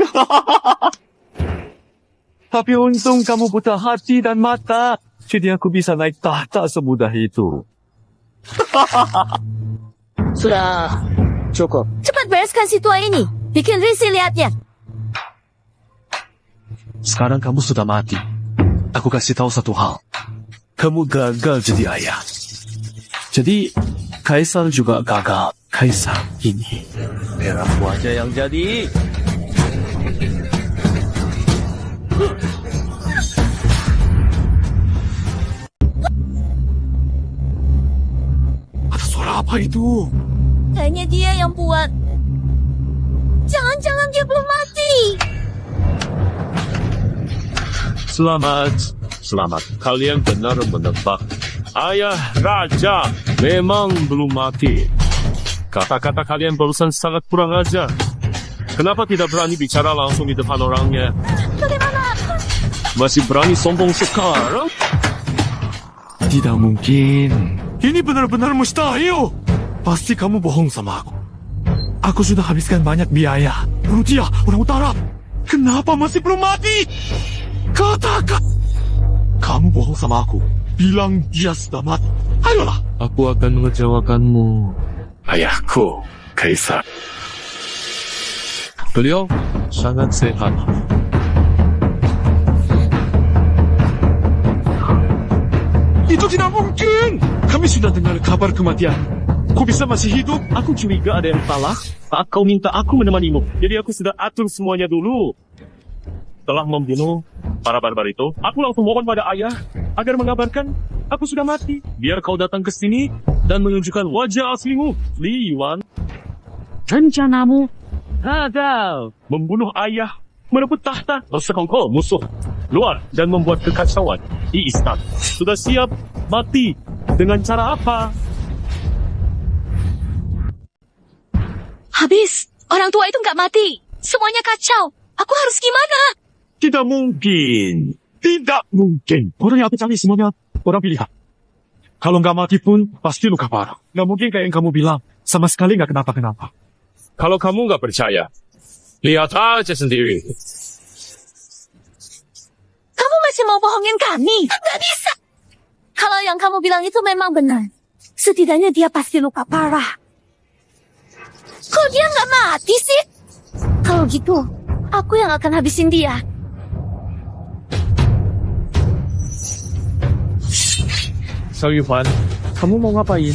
Tapi untung kamu buta hati dan mata. Jadi aku bisa naik tahta semudah itu. Sudah cukup. Cepat bereskan si tua ini. Bikin risih lihatnya. Sekarang kamu sudah mati. Aku kasih tahu satu hal. Kamu gagal jadi ayah. Jadi, kaisar juga gagal. Kaisar ini. Merah wajah yang jadi. Ada suara apa itu? Kayaknya dia yang buat Jangan-jangan dia belum mati. Selamat. Kalian benar menebak. Ayah Raja memang belum mati. Kata-kata kalian barusan sangat kurang ajar. Kenapa tidak berani bicara langsung di depan orangnya? Bagaimana? Masih berani sombong sekarang? Tidak mungkin. Ini benar-benar mustahil. Pasti kamu bohong sama aku. Aku sudah habiskan banyak biaya. Bunuh dia, orang utara. Kenapa masih belum mati? Katakan. Kamu bohong sama aku. Bilang dia sudah mati. Ayolah. Aku akan mengecewakanmu. Ayahku, Kaisar. Beliau sangat sehat. Itu tidak mungkin. Kami sudah dengar kabar kematian. Kau bisa masih hidup? Aku curiga ada yang salah saat kau minta aku menemanimu. Jadi aku sudah atur semuanya dulu. Setelah membunuh para barbar itu, aku langsung mohon pada ayah agar mengabarkan aku sudah mati. Biar kau datang ke sini dan menunjukkan wajah aslimu, Li Yuan. Rencanamu gagal. Membunuh ayah, merebut tahta, bersekongkol musuh luar dan membuat kekacauan di istana. Sudah siap mati dengan cara apa? Habis. Orang tua itu nggak mati. Semuanya kacau. Aku harus gimana? Tidak mungkin. Tidak mungkin. Orang yang aku cari semuanya orang pilihan. Kalau nggak mati pun pasti luka parah. Nggak mungkin kayak yang kamu bilang. Sama sekali nggak kenapa-kenapa. Kalau kamu nggak percaya, lihat aja sendiri. Kamu masih mau bohongin kami? Nggak bisa. Kalau yang kamu bilang itu memang benar. Setidaknya dia pasti luka parah. Kok dia nggak mati sih? Kalau gitu, aku yang akan habisin dia. Xiao Yuhan, kamu mau ngapain?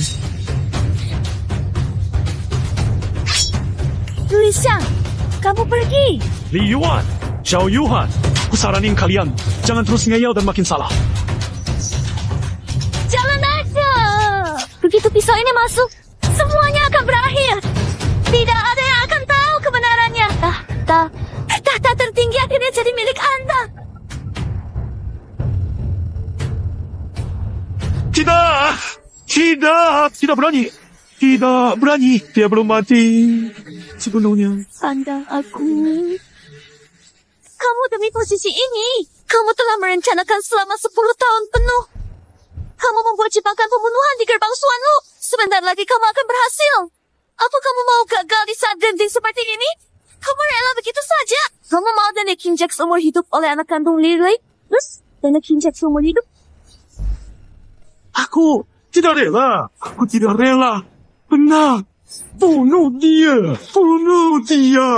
Li Xiang, kamu pergi. Li Yuan, Xiao Yuhan, aku saranin kalian jangan terus ngeyel dan makin salah. Jangan aja. Begitu pisau ini masuk, semuanya akan berakhir. Tidak ada yang akan tahu kebenarannya. Tahta tertinggi akhirnya jadi milik Anda. Tidak berani. Tidak berani. Dia belum mati. Sepenuhnya. Anda, aku. Kamu demi posisi ini, kamu telah merencanakan selama 10 tahun penuh. Kamu membuat jebakan pembunuhan di gerbang Suanlu. Sebentar lagi kamu akan berhasil. Apa kamu mau gagal di saat genting seperti ini? Kamu rela begitu saja? Kamu mau dan dikinjak seumur hidup oleh anak kandung Li Rui? Terus, dan dikinjak seumur hidup? Aku tidak rela. Aku tidak rela. Benar. Bunuh dia. Bunuh dia.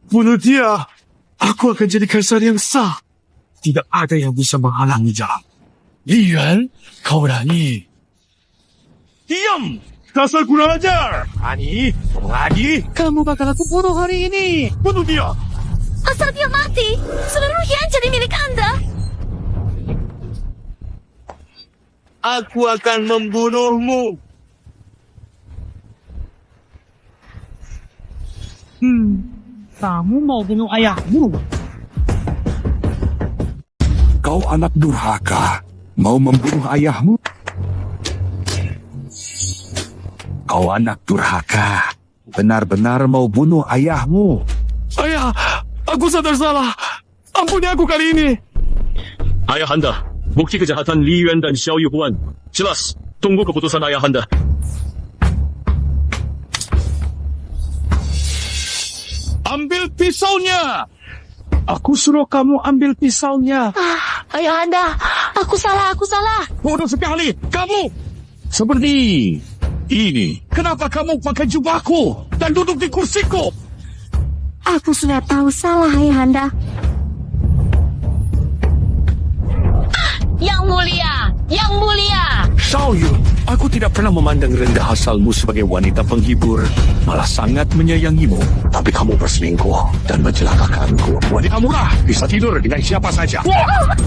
Bunuh dia. Aku akan jadi kaisar yang sah. Tidak ada yang bisa menghalangi jalan. Li Yuan, kau berani. Diam! Dasar kurang ajar. Ani, Kamu bakal aku bunuh hari ini. bunuh dia. Asal dia mati, seluruhnya jadi milik Anda. Aku akan membunuhmu. Kamu mau bunuh ayahmu? Kau anak durhaka, mau membunuh ayahmu? Kau anak durhaka, benar-benar mau bunuh ayahmu? Ayah, aku sadar salah. Ampuni aku kali ini. Ayahanda, bukti kejahatan Li Yuan dan Xiao Yuan. Jelas, tunggu keputusan ayahanda. Ambil pisaunya. Aku suruh kamu ambil pisaunya. Ayahanda, aku salah. Bodoh sekali. Kamu seperti ini. Kenapa kamu pakai jubahku dan duduk di kursiku? Aku sudah tahu salah, Ayahanda. Yang mulia. Xiao Yu, aku tidak pernah memandang rendah asalmu sebagai wanita penghibur. Malah sangat menyayangimu. Tapi kamu berselingkuh dan mencelakakanku. Wanita murah, bisa tidur dengan siapa saja.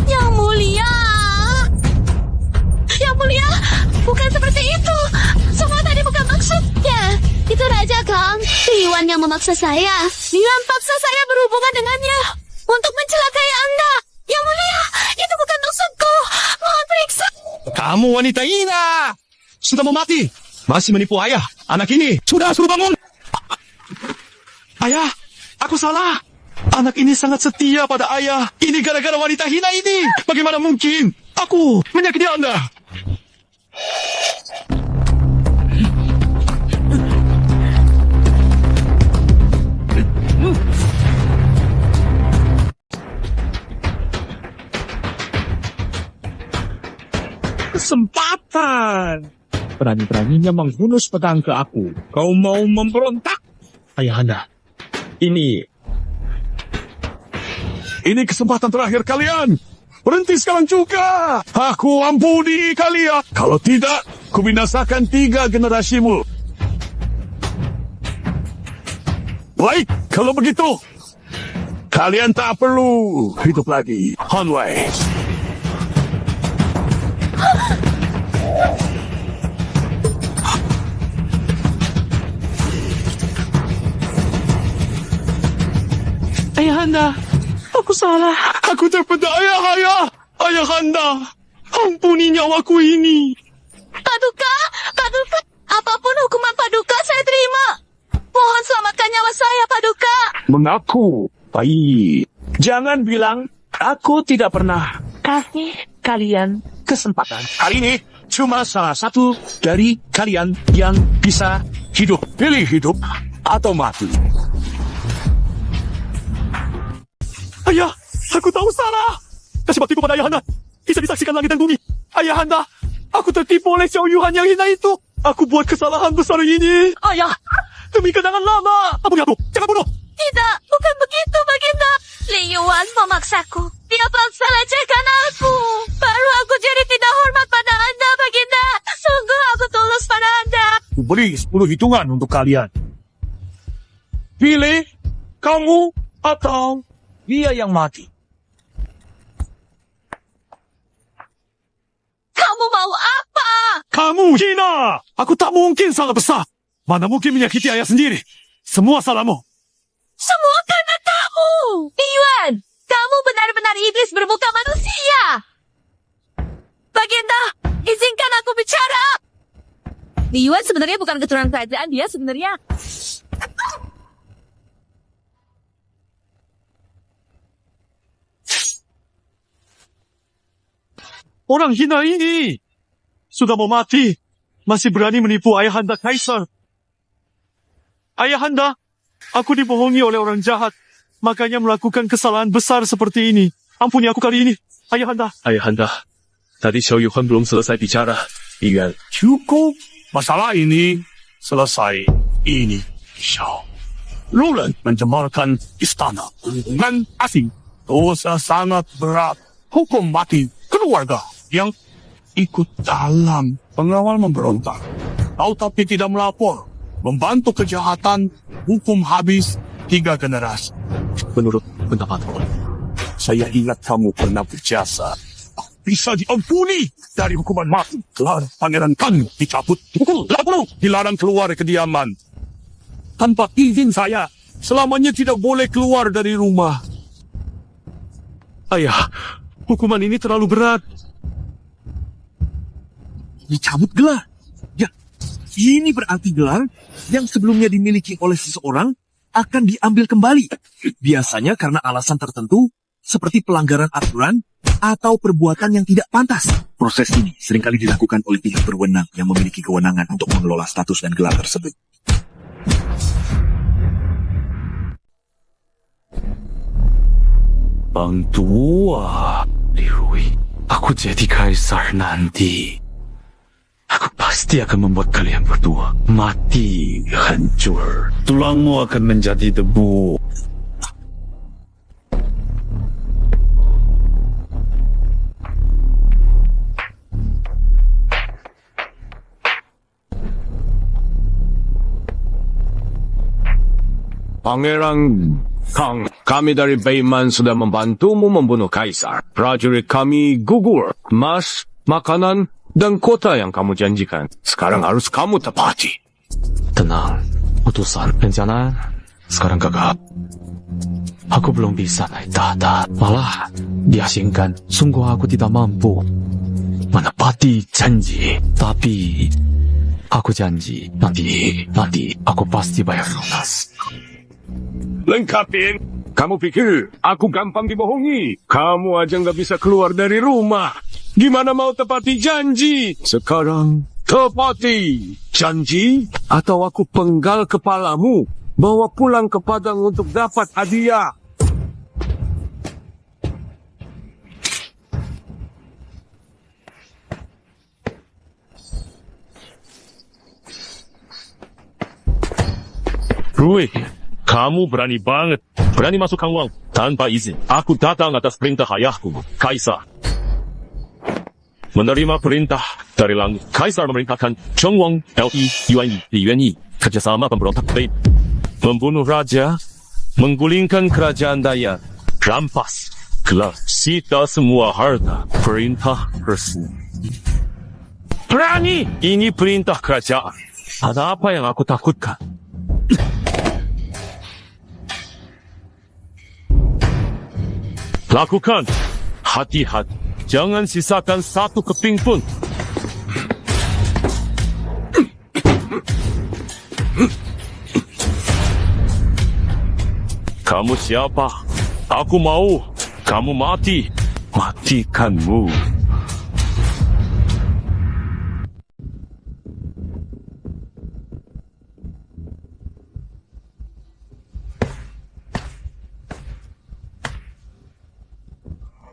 Yang mulia. Yang mulia, bukan seperti itu. Semua tadi bukan maksudnya. Itu Raja Kang. Li Yuan yang memaksud memaksa saya. Dia paksa saya berhubungan dengannya untuk mencelakai Anda. Yang mulia, itu bukan dosaku. Mohon periksa. Kamu wanita hina! Sudah mau mati. Masih menipu ayah. Anak ini sudah suruh bangun. Ayah, aku salah. Anak ini sangat setia pada ayah. Ini gara-gara wanita hina ini. Bagaimana mungkin aku menyakiti Anda? Kesempatan. Berani-beraninya menghunus pedang ke aku. Kau mau memberontak? Ayahanda, ini kesempatan terakhir kalian. Berhenti sekarang juga. Aku ampuni kalian. Kalau tidak, ku binasakan 3 generasimu. Baik, kalau begitu, kalian tak perlu hidup lagi. Hanwei. Ayahanda, aku salah. Aku terpedaya, Ayahanda, ampuni nyawaku ini. Paduka, apapun hukuman Paduka saya terima. Mohon selamatkan nyawa saya, Paduka. Mengaku. Baik. Jangan bilang aku tidak pernah kasih kalian kesempatan. Hari ini cuma salah satu dari kalian yang bisa hidup. Pilih hidup atau mati. Ayah, aku tahu salah. Kasih baktiku pada Ayahanda. Bisa disaksikan langit dan bumi. Ayahanda, aku tertipu oleh Xiao Yuhan yang hina itu. Aku buat kesalahan besar ini. Ayah, Demi kenangan lama. Ampuni aku, jangan bunuh. Tidak, bukan begitu, Baginda. Li Yuan memaksaku. Dia paksa lecehkan aku. Baru aku jadi tidak hormat pada Anda, Baginda. Sungguh aku tulus pada Anda. Ku beri 10 hitungan untuk kalian. Pilih kamu atau dia yang mati. Kamu mau apa? Kamu hina. Aku tak mungkin salah besar. Mana mungkin menyakiti ayah sendiri. Semua salahmu. Semua karena kamu. Li Yuan, kamu benar-benar iblis bermuka manusia. Baginda, izinkan aku bicara. Li Yuan sebenarnya bukan keturunan kerajaan, dia sebenarnya... Orang hina ini sudah mau mati, masih berani menipu Ayahanda Kaisar. Ayahanda, aku dibohongi oleh orang jahat, makanya melakukan kesalahan besar seperti ini. Ampuni aku kali ini, Ayahanda. Ayahanda, tadi Xiao Yuhan belum selesai bicara. Ingat, Cukup. Masalah ini selesai. Ini Xiao. Roland mencemarkan istana. Hubungan asing. Dosa sangat berat. Hukum mati keluarga yang ikut dalam pengawal memberontak. Tahu tapi tidak melapor. Membantu kejahatan, hukum habis 3 generasi. menurut pendapatku, Saya ingat kamu pernah berjasa. Bisa diampuni dari hukuman mati. Gelar Pangeran Kan dicabut, dipukul, dilarang keluar kediaman. Tanpa izin saya, selamanya tidak boleh keluar dari rumah. Ayah, hukuman ini terlalu berat. Dicabut gelar. Ya, ini berarti gelar yang sebelumnya dimiliki oleh seseorang akan diambil kembali. Biasanya karena alasan tertentu, seperti pelanggaran aturan atau perbuatan yang tidak pantas. Proses ini seringkali dilakukan oleh pihak berwenang yang memiliki kewenangan untuk mengelola status dan gelar tersebut. Bang tua, Li Rui, aku jadi kaisar nanti. Aku pasti akan membuat kalian berdua mati hancur. Tulangmu akan menjadi debu. Pangeran Kang, kami dari Beiman sudah membantumu membunuh kaisar. Prajurit kami gugur. Emas, makanan, dan kota yang kamu janjikan. Sekarang harus kamu tepati. Tenang, utusan rencana sekarang gagal. Aku belum bisa naik tahta, malah diasingkan. Sungguh aku tidak mampu menepati janji. Tapi aku janji nanti aku pasti bayar lunas. Lengkapin. Kamu pikir aku gampang dibohongi? Kamu aja nggak bisa keluar dari rumah. Gimana mau tepati janji? Sekarang tepati janji atau aku penggal kepalamu, bawa pulang ke Padang untuk dapat hadiah. Rui, kamu berani banget. Berani masuk Kang Wang tanpa izin. Aku datang atas perintah ayahku, Kaisar. Menerima perintah dari langit. Kaisar memerintahkan Cheng Wang, Li Yuanyi, kerjasama pemberontak Bei, membunuh raja, menggulingkan kerajaan Daya, rampas, gelar, sita semua harta. Perintah resmi. Berani! Ini perintah kerajaan. Ada apa yang aku takutkan? Lakukan. Hati-hati. Jangan sisakan satu keping pun. Kamu siapa? Aku mau kamu mati. Matikanmu.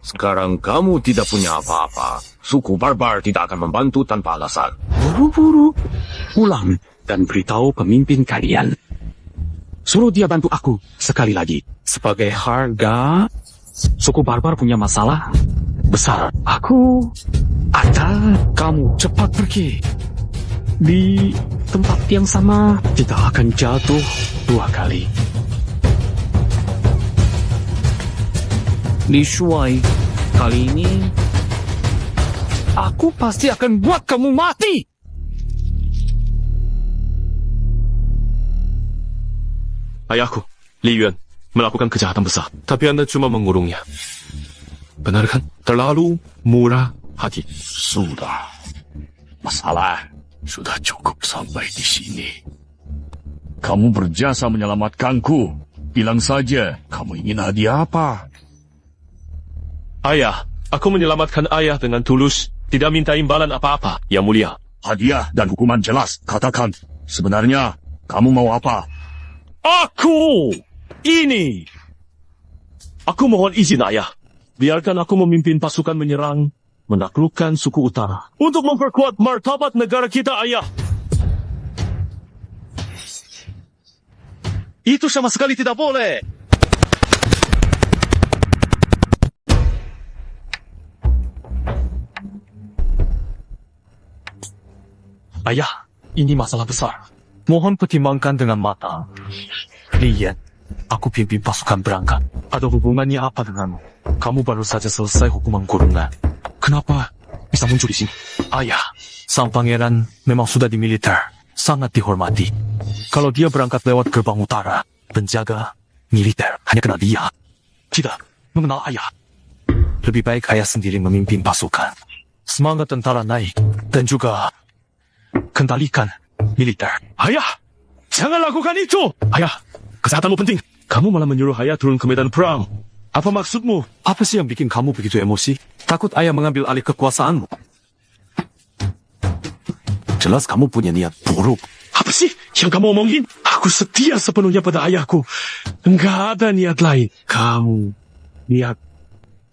Sekarang kamu tidak punya apa-apa. Suku barbar tidak akan membantu tanpa alasan. Buru-buru pulang dan beritahu pemimpin kalian. Suruh dia bantu aku sekali lagi. Sebagai harga, suku barbar punya masalah besar. Aku ada, kamu cepat pergi. Di tempat yang sama tidak akan jatuh 2 kali. Li Shuai, kali ini aku pasti akan buat kamu mati. Ayahku, Li Yuan, melakukan kejahatan besar. Tapi Anda cuma mengurungnya. Benar kan? Terlalu murah hati. Sudah. Masalah sudah cukup sampai di sini. Kamu berjasa menyelamatkanku. Bilang saja, kamu ingin hadiah apa? Ayah, aku menyelamatkan ayah dengan tulus. Tidak minta imbalan apa-apa, Yang Mulia. Hadiah dan hukuman jelas. Katakan, sebenarnya kamu mau apa? Aku! Ini! Aku mohon izin, Ayah. Biarkan aku memimpin pasukan menyerang, menaklukkan suku utara. Untuk memperkuat martabat negara kita, Ayah. Itu sama sekali tidak boleh. Ayah, ini masalah besar. Mohon pertimbangkan dengan matang. Li Yan, aku pimpin pasukan berangkat. Ada hubungannya apa denganmu? Kamu baru saja selesai hukuman kurungan. Kenapa bisa muncul di sini? Ayah, sang pangeran memang sudah di militer. Sangat dihormati. Kalau dia berangkat lewat gerbang utara, penjaga militer hanya kenal dia. Tidak mengenal ayah. Lebih baik ayah sendiri memimpin pasukan. Semangat tentara naik dan juga kendalikan militer. Ayah, jangan lakukan itu. Ayah, kesehatanmu penting. Kamu malah menyuruh ayah turun ke medan perang. Apa maksudmu? Apa sih yang bikin kamu begitu emosi? Takut ayah mengambil alih kekuasaanmu? Jelas kamu punya niat buruk. Apa sih yang kamu omongin? Aku setia sepenuhnya pada ayahku. Enggak ada niat lain. Kamu niat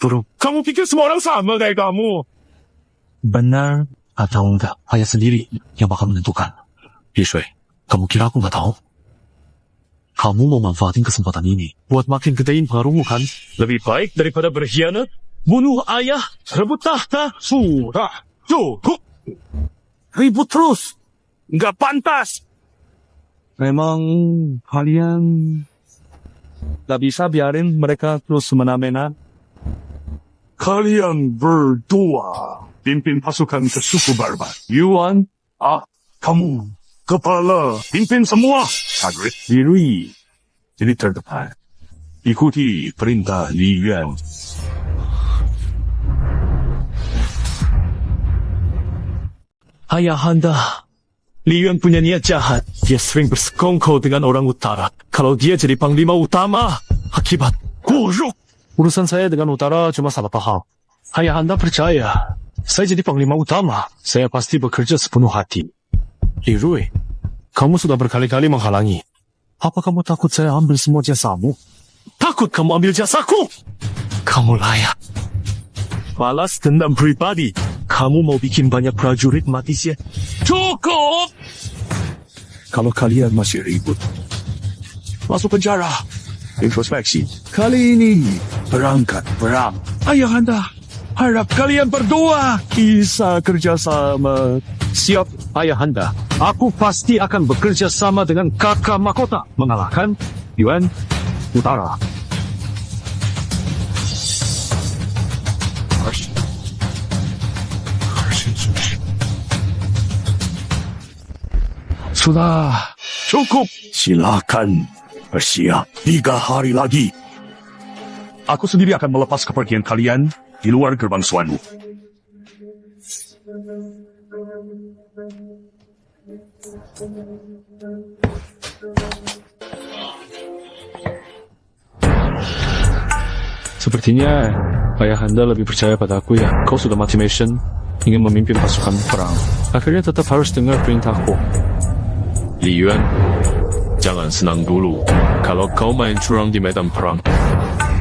buruk. Kamu pikir semua orang sama kayak kamu? Benar atau enggak, ayah sendiri yang bakal menentukan. Li Shui, kamu kira aku nggak tahu? Kamu mau manfaatin kesempatan ini buat makin gedein pengaruhmu kan? Lebih baik daripada berkhianat, bunuh ayah, rebut tahta. Sudah cukup. Ribut terus, nggak pantas. Memang kalian nggak bisa biarin mereka terus semena-mena. Kalian berdua pimpin pasukan ke suku barbar. Yuan, kamu kepala pimpin semua. Hagrid, Li Rui, jadi terdepan. Ikuti perintah Li Yuan. Ayahanda, Li Yuan punya niat jahat. Dia sering bersekongkol dengan orang utara. Kalau dia jadi panglima utama, akibat buruk. Urusan saya dengan utara cuma salah paham. Ayahanda percaya, saya jadi panglima utama, saya pasti bekerja sepenuh hati. Li Rui, kamu sudah berkali-kali menghalangi. Apa kamu takut saya ambil semua jasamu? Takut kamu ambil jasaku? Kamu layak. Balas dendam pribadi. Kamu mau bikin banyak prajurit mati sih? Cukup! Kalau kalian masih ribut, masuk penjara. Introspeksi. Kali ini berangkat perang. Ayahanda, harap kalian berdua bisa kerjasama. Siap, Ayahanda. Aku pasti akan bekerja sama dengan kakak mahkota mengalahkan Yuan Utara. Sudah cukup. Silakan bersiap 3 hari lagi. Aku sendiri akan melepas kepergian kalian di luar gerbang Suanu. Sepertinya Ayahanda lebih percaya pada aku ya. Kau sudah mati mission, ingin memimpin pasukan perang. Akhirnya tetap harus dengar perintahku. Li Yuan, jangan senang dulu. Kalau kau main curang di medan perang,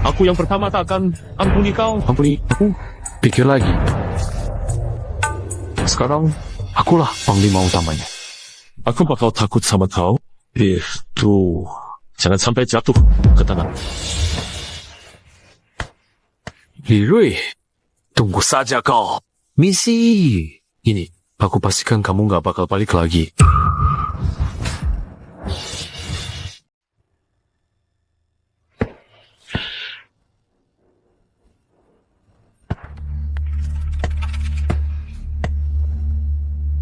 aku yang pertama tak akan ampuni kau. Ampuni aku? Pikir lagi. Sekarang, akulah panglima utamanya. Aku bakal takut sama kau. Itu, jangan sampai jatuh ke tanah. Li Rui, tunggu saja kau. Misi ini, aku pastikan kamu gak bakal balik lagi.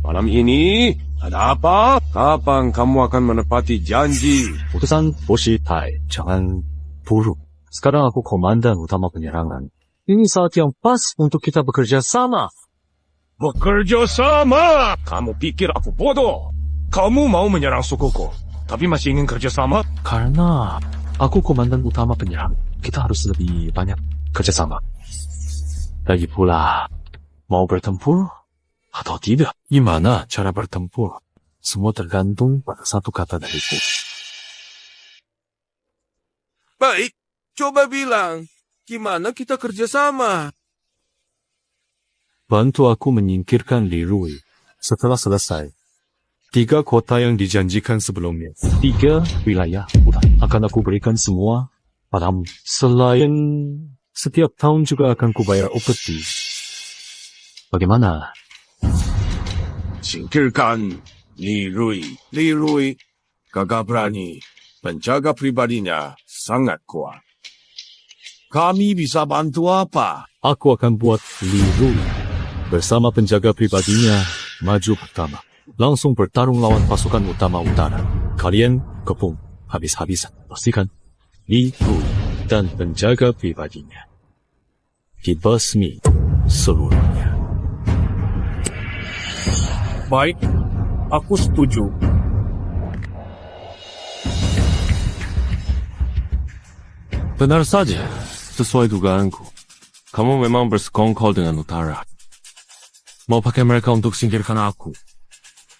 Malam ini, ada apa? Kapan kamu akan menepati janji? Utusan Boshi Tai, jangan buruk. Sekarang aku komandan utama penyerangan. Ini saat yang pas untuk kita bekerja sama. Bekerja sama? Kamu pikir aku bodoh? Kamu mau menyerang sukuku, tapi masih ingin kerja sama? Karena aku komandan utama penyerang. Kita harus lebih banyak kerjasama. Lagi pula, mau bertempur atau tidak? Gimana cara bertempur? Semua tergantung pada satu kata dariku. Baik, coba bilang. Gimana kita kerjasama? Bantu aku menyingkirkan Li Rui. Setelah selesai, 3 kota yang dijanjikan sebelumnya, 3 wilayah akan aku berikan semua padamu. Selain setiap tahun juga akan kubayar upeti. Bagaimana? Singkirkan Li Rui. Li Rui gagah berani. Penjaga pribadinya sangat kuat. Kami bisa bantu apa? Aku akan buat Li Rui bersama penjaga pribadinya maju pertama. Langsung bertarung lawan pasukan utama utara. Kalian kepung habis-habisan. Pastikan Li Rui dan penjaga pribadinya dibasmi seluruhnya. Baik, aku setuju. Benar saja, sesuai dugaanku. Kamu memang bersekongkol dengan utara. Mau pakai mereka untuk singkirkan aku.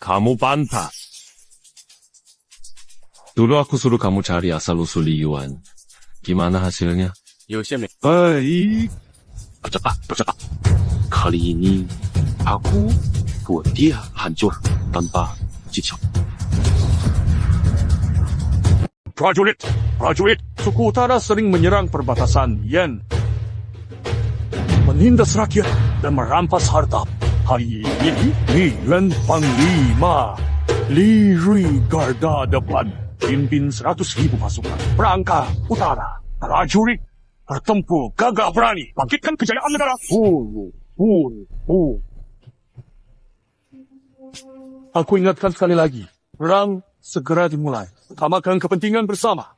Kamu pantas. Dulu aku suruh kamu cari asal-usul Li Yuan. Gimana hasilnya? Baik. Bercakap. Kali ini, aku buat dia hancur tanpa cicak. Prajurit, suku utara sering menyerang perbatasan Yan, menindas rakyat dan merampas harta. Hari ini, Li Yuan Panglima, Li Rui garda depan, pimpin 100.000 pasukan. Perangkat utara, prajurit, bertempur gagah berani, bangkitkan kejayaan negara. Aku ingatkan sekali lagi, perang segera dimulai. Utamakan kepentingan bersama.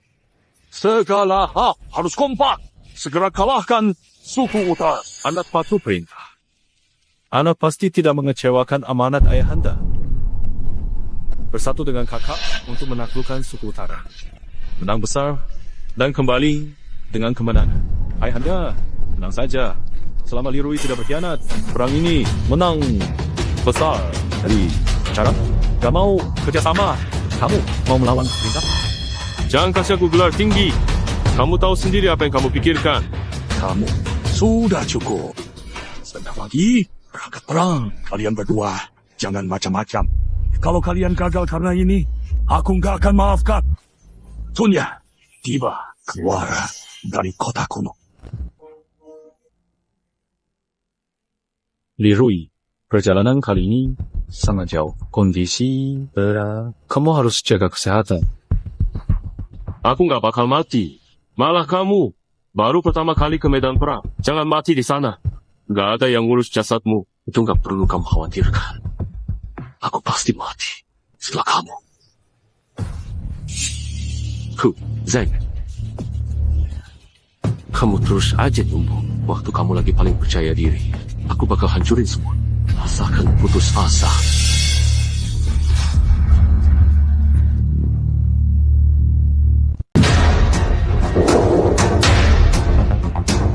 Segala hak harus kompak. Segera kalahkan suku utara. Anak patuh perintah. Anak pasti tidak mengecewakan amanat ayahanda. Bersatu dengan kakak untuk menaklukkan suku utara. Menang besar dan kembali dengan kemenangan. Ayahanda, tenang saja. Selama Lirui tidak berkhianat, perang ini menang besar. Jadi, cara gak mau kerjasama. Kamu mau melawan perintah? Jangan kasih aku gelar tinggi. Kamu tahu sendiri apa yang kamu pikirkan. Kamu sudah cukup. Sedang lagi berangkat perang. Kalian berdua jangan macam-macam. Kalau kalian gagal karena ini, aku nggak akan maafkan. Tunya, tiba keluar dari kota kuno. Lirui, perjalanan kali ini sangat jauh. Kondisi berat. Kamu harus jaga kesehatan. Aku nggak bakal mati. Malah kamu baru pertama kali ke medan perang. Jangan mati di sana. Nggak ada yang ngurus jasadmu. Itu nggak perlu kamu khawatirkan. Aku pasti mati setelah kamu. Zeng. Kamu terus aja nunggu waktu kamu lagi paling percaya diri. Aku bakal hancurin semua. Rasakan putus asa.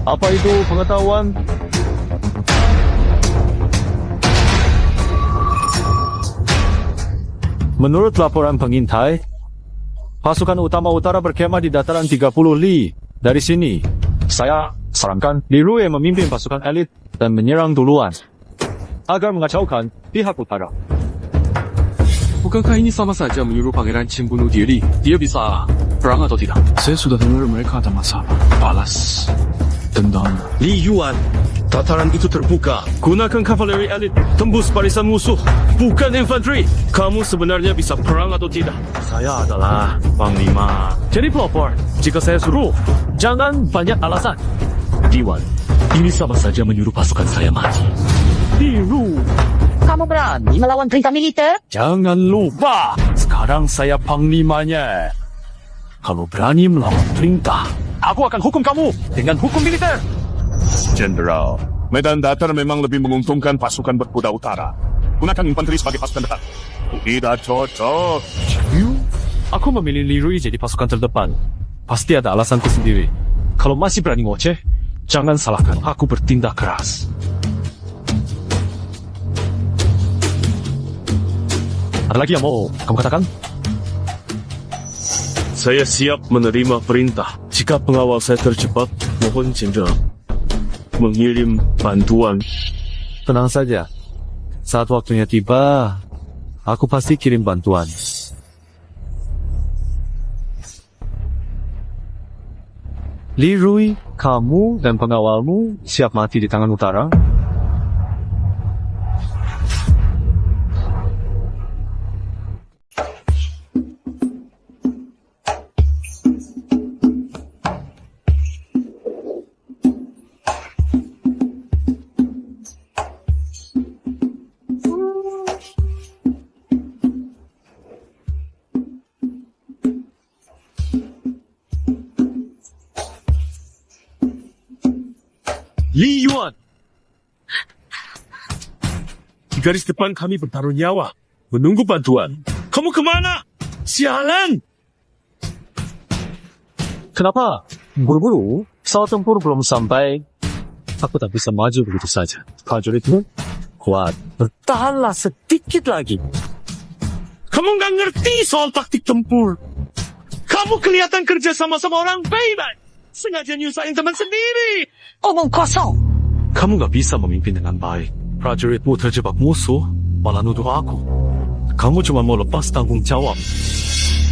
Apa itu pengetahuan? Menurut laporan pengintai, pasukan utama utara berkemah di dataran 30 li dari sini. Saya sarankan Lirui memimpin pasukan elit dan menyerang duluan agar mengacaukan pihak utara. Bukankah ini sama saja menyuruh Pangeran Qin bunuh diri? Dia bisa perang atau tidak? Saya sudah dengar mereka ada masalah. Balas dendam. Li Yuan, dataran itu terbuka. Gunakan kavaleri elit, tembus barisan musuh, bukan infanteri. Kamu sebenarnya bisa perang atau tidak? Saya adalah Panglima. Jadi pelopor, jika saya suruh, jangan banyak alasan. Diwan, ini sama saja menyuruh pasukan saya mati. Liru, Kamu berani melawan perintah militer? jangan lupa, sekarang saya Panglimanya. Kalau berani melawan perintah, aku akan hukum kamu dengan hukum militer. Jenderal, medan datar memang lebih menguntungkan pasukan berkuda utara. Gunakan infanteri sebagai pasukan depan. Tidak cocok. Aku memilih Lirui jadi pasukan terdepan. Pasti ada alasanku sendiri. Kalau masih berani ngoceh, jangan salahkan aku bertindak keras. Ada lagi yang mau kamu katakan? Saya siap menerima perintah. Jika pengawal saya terjebak, mohon jenderal mengirim bantuan. Tenang saja. Saat waktunya tiba, aku pasti kirim bantuan. Lirui, kamu dan pengawalmu siap mati di tangan utara? Li Yuan! Di garis depan kami bertaruh nyawa, menunggu bantuan. Kamu kemana? Sialan! Kenapa? Buru-buru? Pesawat tempur belum sampai. Aku tak bisa maju begitu saja. Prajuritmu kuat. Bertahanlah sedikit lagi. Kamu nggak ngerti soal taktik tempur. Kamu kelihatan kerja sama orang baik-baik. Sengaja nyusahin teman sendiri. Omong kosong. Kamu nggak bisa memimpin dengan baik. Prajuritmu terjebak musuh, malah nuduh aku. Kamu cuma mau lepas tanggung jawab.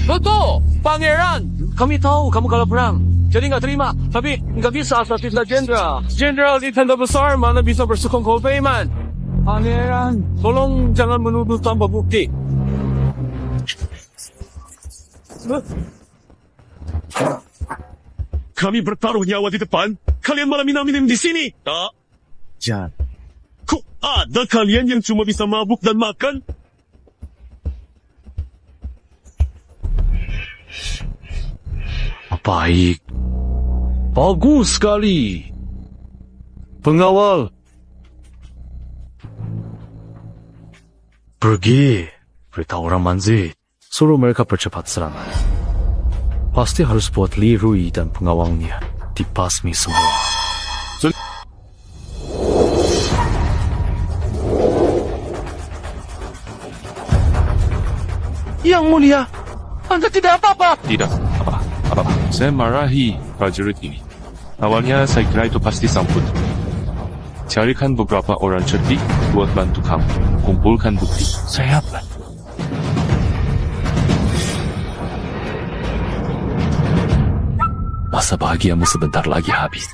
Betul, Pangeran. Kami tahu kamu kalah perang, jadi nggak terima. Tapi nggak bisa asal fitnah jenderal. Jenderal di tenda besar mana bisa bersekongkol payman. Pangeran, tolong jangan menuduh tanpa bukti. Kami bertaruh nyawa di depan, kalian malah minum-minum di sini. Tak. Jangan. Kok ada kalian yang cuma bisa mabuk dan makan? Baik. Bagus sekali. Pengawal. Pergi. Beritahu orang Manzit. Suruh mereka percepat serangan. Pasti harus buat Li Rui dan pengawalnya dibasmi semua. Yang mulia, Anda tidak apa-apa. Tidak, apa. Saya marahi prajurit ini. Awalnya saya kira itu pasti sambut. Carikan beberapa orang cerdik buat bantu kamu. Kumpulkan bukti. Saya Masa bahagiamu sebentar lagi habis.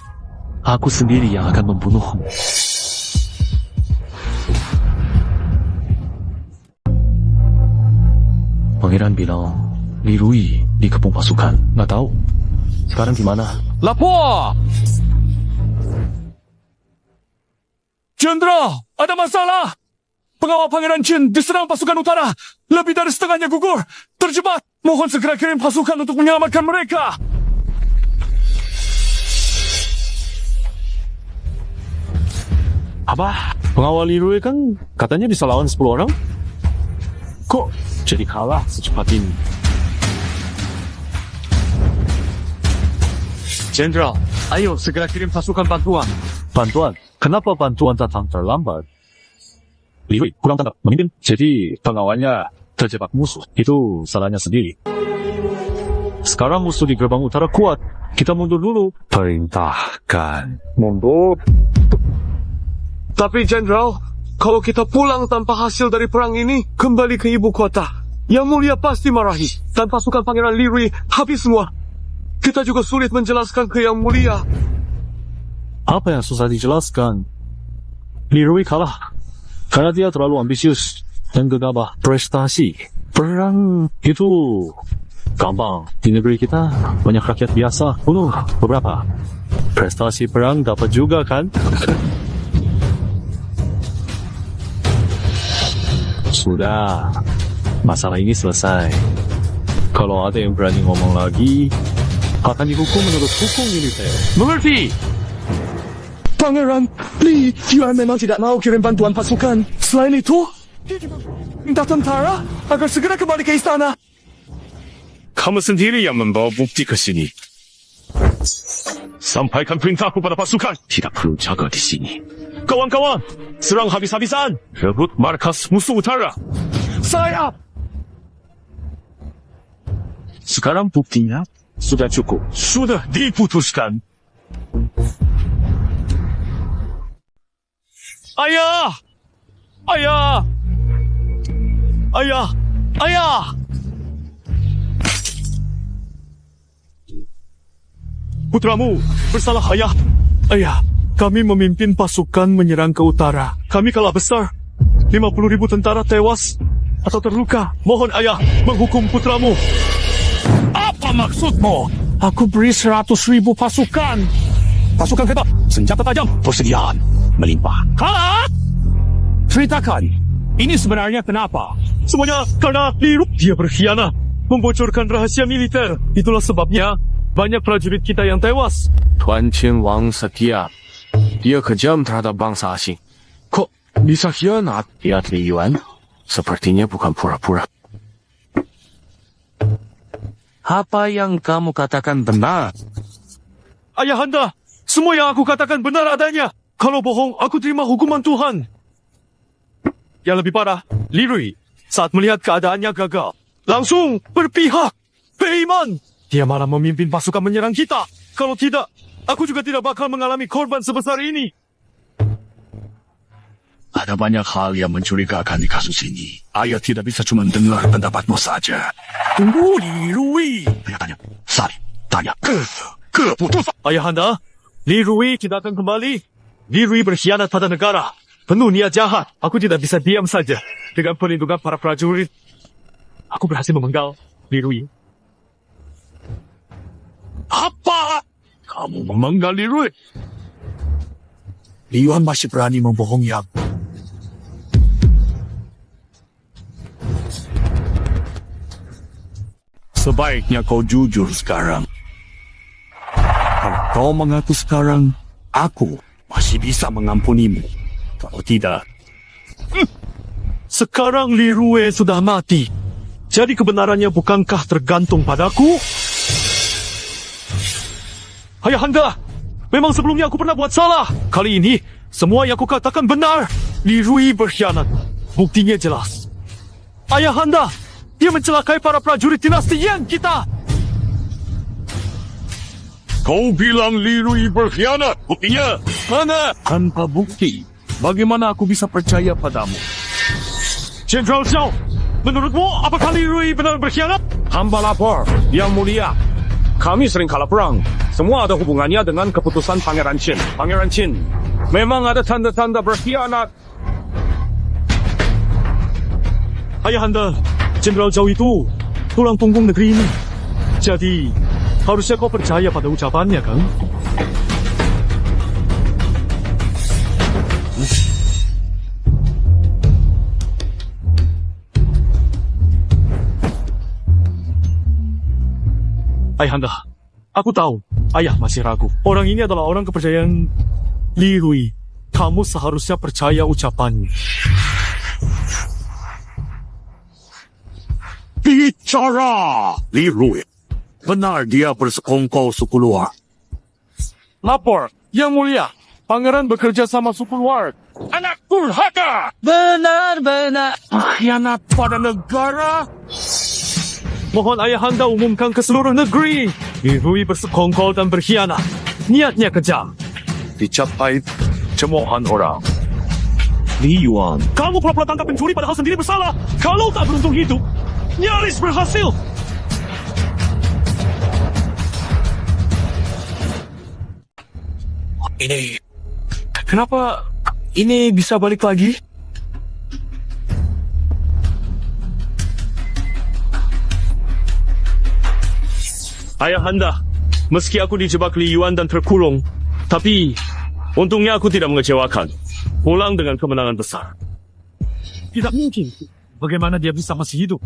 Aku sendiri yang akan membunuhmu. Pangeran bilang Li Rui dikepung pasukan. Nggak tahu. Sekarang di mana? lapor. Jenderal, ada masalah. Pengawal Pangeran Qin diserang pasukan utara. Lebih dari setengahnya gugur. Terjebak. Mohon segera kirim pasukan untuk menyelamatkan mereka. Apa? Pengawal Li Rui kan katanya bisa lawan 10 orang? Kok jadi kalah secepat ini? Jenderal, ayo segera kirim pasukan bantuan. Bantuan? Kenapa bantuan datang terlambat? Li Rui kurang tangkap memimpin. Jadi pengawalnya terjebak musuh. Itu salahnya sendiri. Sekarang musuh di gerbang utara kuat. Kita mundur dulu. Perintahkan. Mundur. Tapi Jenderal, kalau kita pulang tanpa hasil dari perang ini, kembali ke ibu kota, Yang Mulia pasti marahi, dan pasukan Pangeran Li Rui habis semua. Kita juga sulit menjelaskan ke Yang Mulia. Apa yang susah dijelaskan? Li Rui kalah karena dia terlalu ambisius dan gegabah prestasi. Perang itu gampang. Di negeri kita banyak rakyat biasa bunuh beberapa. Prestasi perang dapat juga kan? Sudah, masalah ini selesai. Kalau ada yang berani ngomong lagi, akan dihukum menurut hukum militer. Mengerti? Pangeran Li Yuan memang tidak mau kirim bantuan pasukan. Selain itu, dia juga minta tentara agar segera kembali ke istana. Kamu sendiri yang membawa bukti ke sini. Sampaikan perintahku pada pasukan. Tidak perlu jaga di sini. Kawan-kawan, serang habis-habisan. Rebut markas musuh utara. Saya. Sekarang buktinya sudah cukup. Sudah diputuskan. Ayah! Ayah! Ayah! Ayah! Putramu bersalah, ayah. Ayah, kami memimpin pasukan menyerang ke utara. Kami kalah besar. 50.000 tentara tewas atau terluka. Mohon ayah menghukum putramu. Apa maksudmu? Aku beri 100.000 pasukan. Pasukan kereta, senjata tajam, persediaan melimpah. Kalah? Ceritakan, ini sebenarnya kenapa? Semuanya karena Li Rui. Dia berkhianat, membocorkan rahasia militer. Itulah sebabnya banyak prajurit kita yang tewas. Tuan Qin Wang setia. Dia kejam terhadap bangsa asing. Kok bisa khianat? Lihat Li Yuan, sepertinya bukan pura-pura. Apa yang kamu katakan benar? Ayahanda, semua yang aku katakan benar adanya. Kalau bohong, aku terima hukuman Tuhan. Yang lebih parah, Li Rui saat melihat keadaannya gagal, langsung berpihak, beriman. Dia malah memimpin pasukan menyerang kita. Kalau tidak, aku juga tidak bakal mengalami korban sebesar ini. Ada banyak hal yang mencurigakan di kasus ini. Ayah tidak bisa cuma dengar pendapatmu saja. Tunggu, Li Rui. Ayah tanya, Sari, tanya. Keputusan. Ayahanda, Li Rui tidak akan kembali. Li Rui berkhianat pada negara. Penuh niat jahat. Aku tidak bisa diam saja. Dengan perlindungan para prajurit, aku berhasil memenggal Li Rui. Apa? Kamu memenggal Li Rui? Li Yuan masih berani membohongi aku. Sebaiknya kau jujur sekarang. Kau mengaku sekarang aku masih bisa mengampunimu. Kalau tidak, Sekarang Li Rui sudah mati. Jadi kebenarannya bukankah tergantung padaku? Ayahanda, memang sebelumnya aku pernah buat salah. Kali ini, semua yang aku katakan benar. Li Rui berkhianat. Buktinya jelas. Ayahanda, dia mencelakai para prajurit dinasti Yan kita. kau bilang Li Rui berkhianat. Buktinya mana? Tanpa bukti, bagaimana aku bisa percaya padamu? Jenderal Zhao, menurutmu apakah Li Rui benar berkhianat? Hamba lapor, Yang Mulia. Kami sering kalah perang. Semua ada hubungannya dengan keputusan Pangeran Qin. Pangeran Qin memang ada tanda-tanda berkhianat. Ayahanda, Jenderal Zhao itu tulang punggung negeri ini. Jadi, harusnya kau percaya pada ucapannya, kan? Ayahanda, aku tahu ayah masih ragu. Orang ini adalah orang kepercayaan Li Rui. Kamu seharusnya percaya ucapannya. Bicara! Li Rui, benar dia bersekongkol suku luar. Lapor, Yang Mulia. Pangeran bekerja sama suku luar. Anak durhaka! Benar-benar khianat pada negara. Mohon ayahanda umumkan ke seluruh negeri. Li Rui bersekongkol dan berkhianat. Niatnya kejam. Dicapai cemoohan orang. Li Yuan, Kamu pura-pura tangkap pencuri padahal sendiri bersalah. Kalau tak beruntung hidup, nyaris berhasil. Kenapa ini bisa balik lagi? Ayahanda, meski aku dijebak Li Yuan dan terkurung, tapi untungnya aku tidak mengecewakan. Pulang dengan kemenangan besar. Tidak mungkin. Bagaimana dia bisa masih hidup?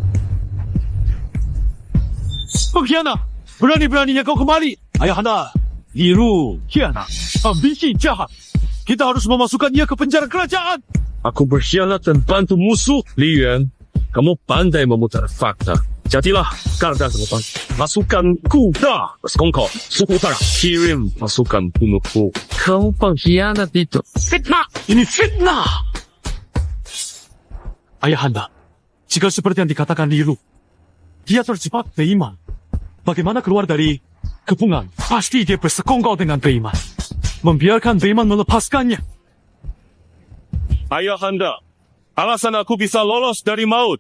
Pengkhianat! Berani-beraninya kau kembali. Ayahanda, Li Rui khianat, ambisi jahat. Kita harus memasukkannya ke penjara kerajaan. Aku berkhianat dan bantu musuh. Li Yuan, kamu pandai memutar fakta. Jadilah garda terdepan. Pasukan kuda bersekongkol. Suku utara kirim pasukan bunuhku. Kamu pengkhianat itu. Fitnah! Ini fitnah! Ayahanda, jika seperti yang dikatakan Li Rui, dia terjebak beiman. Bagaimana keluar dari kepungan? Pasti dia bersekongkol dengan beiman. Membiarkan beiman melepaskannya. Ayahanda, alasan aku bisa lolos dari maut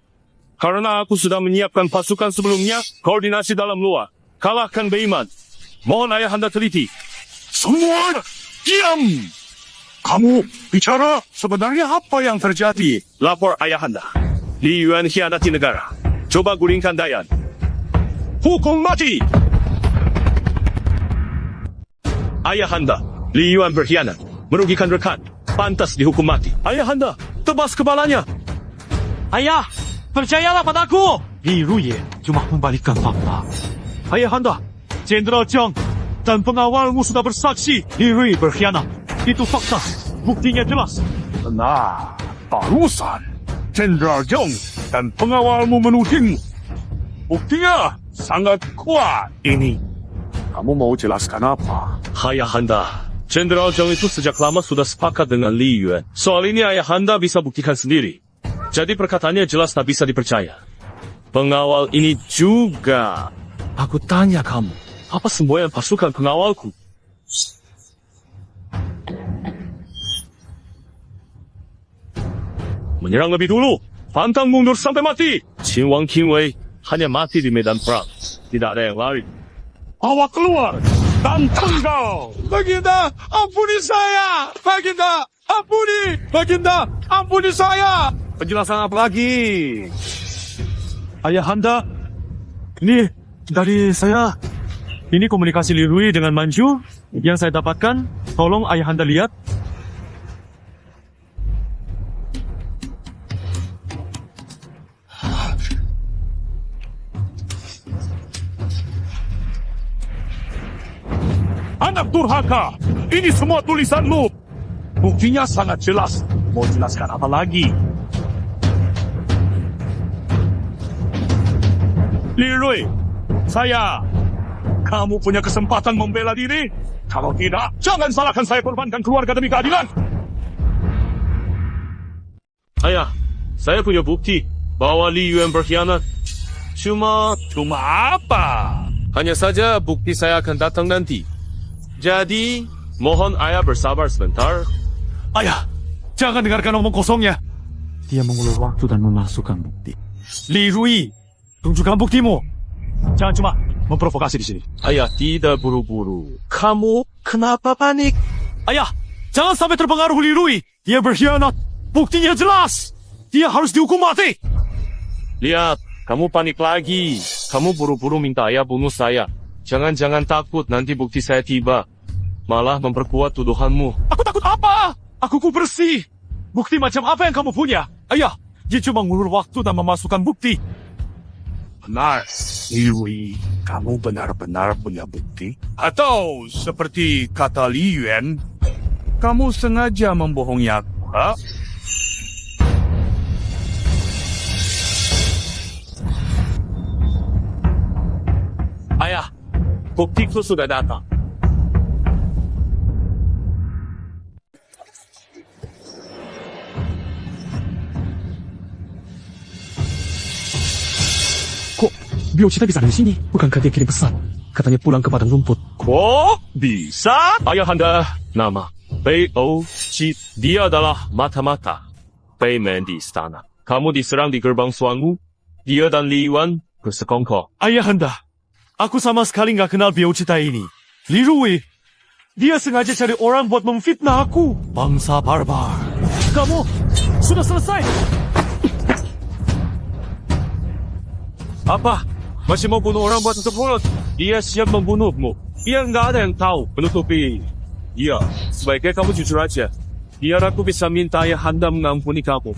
karena aku sudah menyiapkan pasukan sebelumnya, koordinasi dalam luar. Kalahkan beiman. Mohon ayahanda teliti. Semua diam! Kamu bicara sebenarnya apa yang terjadi? Lapor ayahanda. Li Yuan khianati negara. Coba gulingkan Dayan. Hukum mati! Ayahanda, Li Yuan berkhianat. Merugikan rekan. Pantas dihukum mati. Ayahanda, tebas kepalanya. Ayah, percayalah padaku. Li Rui cuma membalikkan fakta. Ayahanda, Jenderal Zhang dan pengawalmu sudah bersaksi Li Rui berkhianat. Itu fakta. Buktinya jelas. Benar, barusan Jenderal Zhang dan pengawalmu menudingmu. Buktinya sangat kuat. Ini, Kamu mau jelaskan apa? ayahanda, Jenderal Zhang itu sejak lama sudah sepakat dengan Li Yuan. Soal ini ayahanda bisa buktikan sendiri. Jadi perkataannya jelas tak bisa dipercaya. Pengawal ini juga. Aku tanya kamu, apa semboyan pasukan pengawalku? Menyerang lebih dulu. Pantang mundur sampai mati. Qin Wang Qin Wei hanya mati di medan perang. Tidak ada yang lari. Awak keluar dan tanggal. Baginda, ampuni saya. Baginda, ampuni. Baginda, ampuni saya. Penjelasan apa lagi? Ayahanda, ini dari saya. Ini komunikasi Li Rui dengan Manju yang saya dapatkan. Tolong ayahanda lihat. sangat durhaka. Ini semua tulisanmu. Buktinya sangat jelas. Mau jelaskan apa lagi? Li Rui, kamu punya kesempatan membela diri. Kalau tidak, jangan salahkan saya korbankan keluarga demi keadilan. Ayah, saya punya bukti bahwa Li Yuan berkhianat. Cuma apa? hanya saja bukti saya akan datang nanti. Jadi, mohon ayah bersabar sebentar. Ayah, jangan dengarkan omong kosongnya. Dia mengulur waktu dan memasukkan bukti. Li Rui, tunjukkan buktimu. Jangan cuma memprovokasi di sini. Ayah, tidak buru-buru. Kamu kenapa panik? Ayah, jangan sampai terpengaruh Li Rui. Dia berkhianat. Buktinya jelas. Dia harus dihukum mati. Lihat, kamu panik lagi. Kamu buru-buru minta ayah bunuh saya. Jangan-jangan takut nanti bukti saya tiba. Malah memperkuat tuduhanmu. Aku takut apa? Aku bersih. Bukti macam apa yang kamu punya? Ayah, dia cuma ngulur waktu dan memasukkan bukti. Benar, Li Rui, kamu benar-benar punya bukti? Atau seperti kata Li Yuan, kamu sengaja membohongi aku, ha? Ayah, buktiku sudah datang. Kok Biocita bisa ada di sini? Bukankah dia kirim pesan? Katanya pulang ke padang rumput. Kok bisa? Ayahanda, nama Bei Chi. Dia adalah mata-mata Beiman di istana. Kamu diserang di gerbang suangmu. Dia dan Li Yuan bersekongkol. Ayahanda, aku sama sekali nggak kenal Biocita ini. Li Rui, dia sengaja cari orang buat memfitnah aku. Bangsa barbar. Kamu sudah selesai. Apa? Masih mau bunuh orang buat tutup mulut? Dia siap membunuhmu. Dia nggak ada yang tahu menutupi. Iya, sebaiknya kamu jujur aja. Biar aku bisa minta ayahanda mengampuni kamu.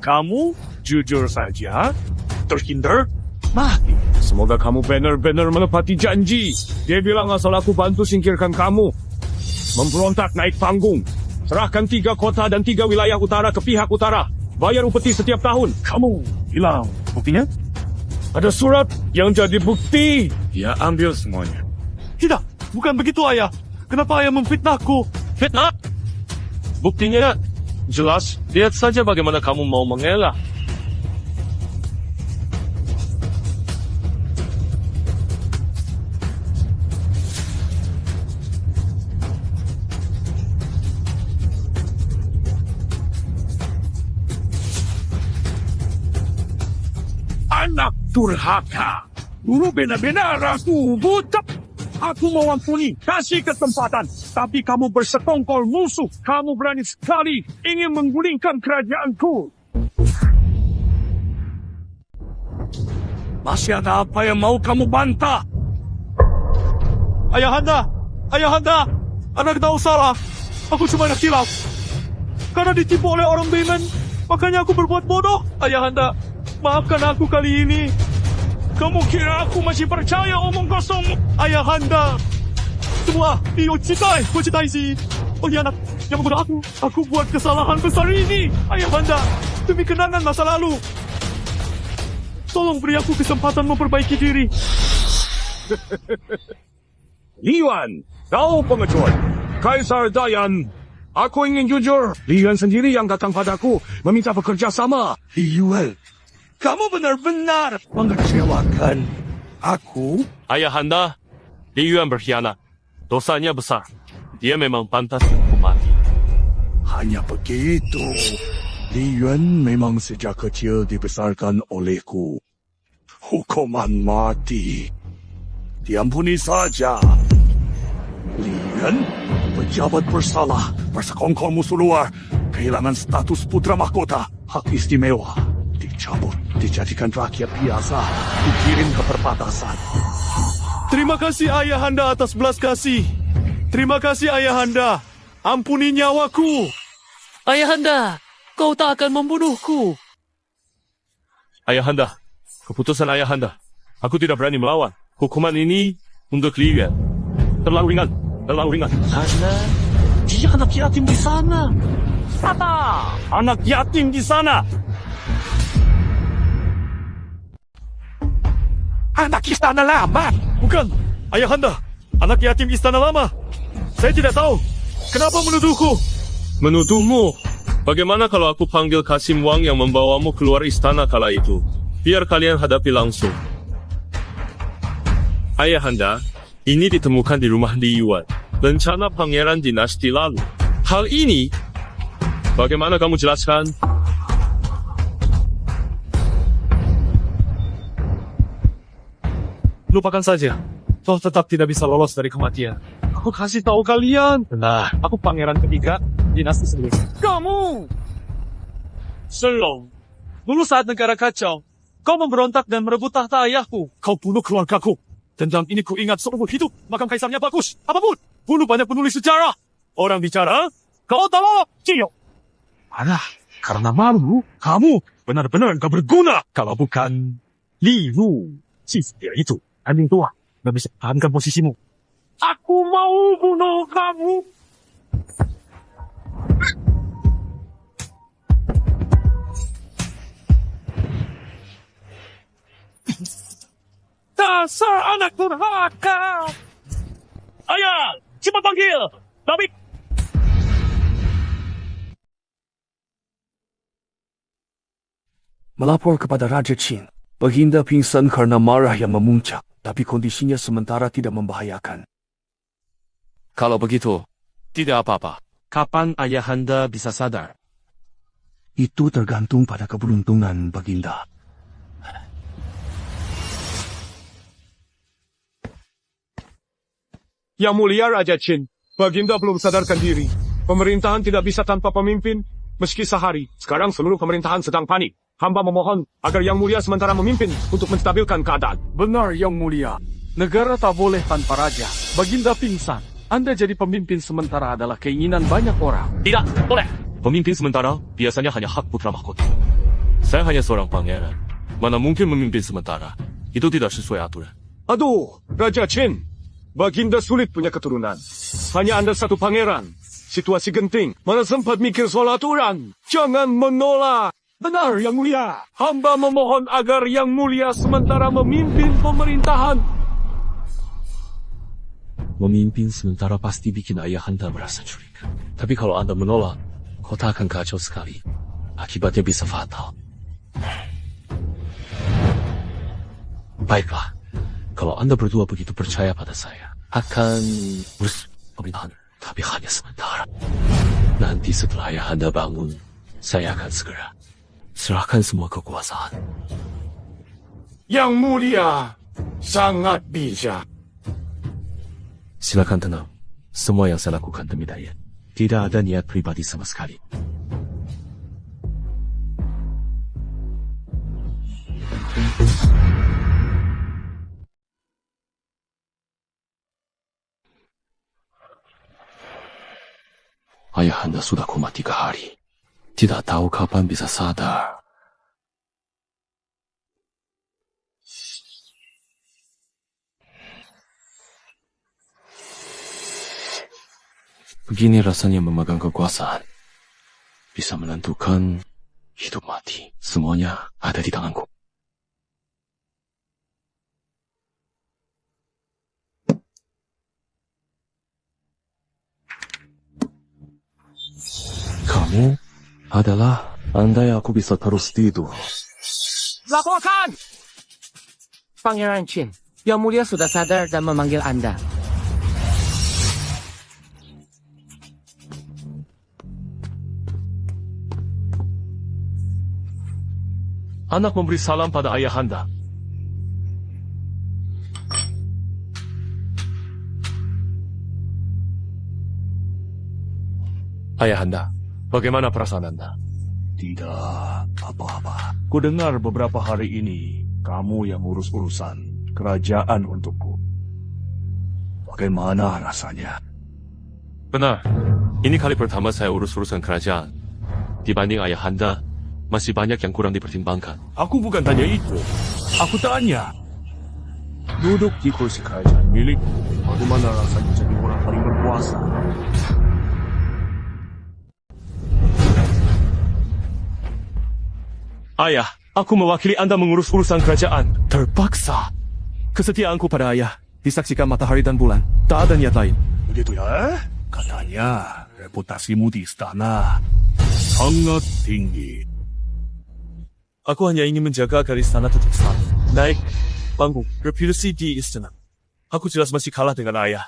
Kamu jujur saja, terhindar mati. Semoga kamu benar-benar menepati janji. Dia bilang asal aku bantu singkirkan kamu. Memberontak naik panggung. Serahkan 3 kota dan 3 wilayah utara ke pihak utara. Bayar upeti setiap tahun. Kamu bilang buktinya? Ada surat yang jadi bukti. Dia ambil semuanya. Tidak, bukan begitu ayah. Kenapa ayah memfitnahku? Fitnah? Buktinya jelas. Lihat saja bagaimana kamu mau mengelak. Anak durhaka. Dulu benar-benar aku buta. Aku mau ampuni, kasih kesempatan. Tapi kamu bersekongkol musuh. Kamu berani sekali ingin menggulingkan kerajaanku. Masih ada apa yang mau kamu bantah? Ayahanda, anak tahu salah. Aku cuma nak hilaf. Karena ditipu oleh orang Beiman, makanya aku berbuat bodoh. Ayahanda, maafkan aku kali ini. Kamu kira aku masih percaya omong kosong? Ayahanda, semua Biocita si pengkhianat yang membunuh aku. Aku buat kesalahan besar ini. Ayahanda, demi kenangan masa lalu, tolong beri aku kesempatan memperbaiki diri. Li Yuan, kau pengecut. Kaisar Dayan, aku ingin jujur. Li Yuan sendiri yang datang padaku meminta bekerja sama. Li Yuan, kamu benar-benar mengecewakan aku. Ayahanda, Li Yuan berkhianat. Dosanya besar. Dia memang pantas dihukum mati. Hanya begitu. Li Yuan memang sejak kecil dibesarkan olehku. Hukuman mati. Diampuni saja. Li Yuan, pejabat bersalah, bersekongkol musuh luar, kehilangan status putra mahkota, hak istimewa. Dicabut, dijadikan rakyat biasa, dikirim ke perbatasan. Terima kasih ayahanda atas belas kasih. Terima kasih ayahanda. Ampuni nyawaku. Ayahanda, kau tak akan membunuhku. Ayahanda, keputusan ayahanda. Aku tidak berani melawan. Hukuman ini untuk Li Yuan. Terlalu ringan. Terlalu ringan. Karena dia anak yatim di sana. Apa? Anak yatim di sana. Anak istana lama. Bukan, Ayahanda. Anak yatim istana lama. Saya tidak tahu. Kenapa menuduhku? Menuduhmu? Bagaimana kalau aku panggil Kasim Wang yang membawamu keluar istana kala itu? Biar kalian hadapi langsung. Ayahanda, ini ditemukan di rumah Li Yuan. Rencana pangeran dinasti lalu. Hal ini, bagaimana kamu jelaskan? Lupakan saja. Toh tetap tidak bisa lolos dari kematian. Aku kasih tahu kalian. Benar. Aku pangeran ketiga dinasti Seli. Kamu! Shalom. Dulu saat negara kacau, kau memberontak dan merebut tahta ayahku. Kau bunuh keluargaku. Dendam ini ku ingat seumur hidup. Makam kaisarnya bagus. Apapun. Bunuh banyak penulis sejarah. Orang bicara, kau tahu, Ciyo. Marah. Karena malu, kamu benar-benar gak berguna. Kalau bukan Li Ru, si setia itu. Anjing tua, gak bisa tahankan posisimu. Aku mau bunuh kamu. Dasar anak durhaka. Ayah, cepat panggil David. Melapor kepada Raja Qin. Baginda pingsan karena marah yang memuncak, tapi kondisinya sementara tidak membahayakan. Kalau begitu, tidak apa-apa. Kapan Ayahanda bisa sadar? Itu tergantung pada keberuntungan Baginda. Yang Mulia Raja Qin, Baginda belum sadarkan diri. Pemerintahan tidak bisa tanpa pemimpin, meski sehari. Sekarang seluruh pemerintahan sedang panik. Hamba memohon agar Yang Mulia sementara memimpin untuk menstabilkan keadaan. Benar, Yang Mulia. Negara tak boleh tanpa raja. Baginda pingsan. Anda jadi pemimpin sementara adalah keinginan banyak orang. Tidak, boleh. Pemimpin sementara biasanya hanya hak putra mahkota. Saya hanya seorang pangeran. Mana mungkin memimpin sementara? Itu tidak sesuai aturan. Aduh, Raja Qin. Baginda sulit punya keturunan. Hanya Anda satu pangeran. Situasi genting. Mana sempat mikir soal aturan. Jangan menolak. Benar, Yang Mulia. Hamba memohon agar Yang Mulia sementara memimpin pemerintahan. Memimpin sementara pasti bikin Ayahanda merasa curiga. Tapi kalau Anda menolak, kota akan kacau sekali. Akibatnya bisa fatal. Baiklah, kalau Anda berdua begitu percaya pada saya, akan urus pemerintahan, tapi hanya sementara. Nanti setelah Ayahanda bangun, saya akan segera serahkan semua kekuasaan. Yang Mulia, sangat bijak. Silakan tenang. Semua yang saya lakukan demi daya. Tidak ada niat pribadi sama sekali. Ayahanda sudah koma 3 hari. Tidak tahu kapan bisa sadar. Begini rasanya memegang kekuasaan. Bisa menentukan hidup mati. Semuanya ada di tanganku. Kamu adalah andai aku bisa terus tidur. Laporkan! Pangeran Qin, Yang Mulia sudah sadar dan memanggil Anda. Anak memberi salam pada Ayahanda. Ayahanda, bagaimana perasaan Anda? Tidak apa-apa. Kudengar beberapa hari ini, kamu yang ngurus urusan kerajaan untukku. Bagaimana rasanya? Benar. Ini kali pertama saya urus urusan kerajaan. Dibanding Ayahanda, masih banyak yang kurang dipertimbangkan. Aku bukan tanya itu. Aku tanya, Duduk di kursi kerajaan milik. Bagaimana rasanya jadi orang paling berkuasa? Ayah, aku mewakili Anda mengurus urusan kerajaan. Terpaksa. Kesetiaanku pada ayah disaksikan matahari dan bulan. Tak ada niat lain. Begitu ya? Katanya reputasimu di istana sangat tinggi. Aku hanya ingin menjaga agar istana tetap stabil. Naik panggung, reputasi di istana. Aku jelas masih kalah dengan ayah.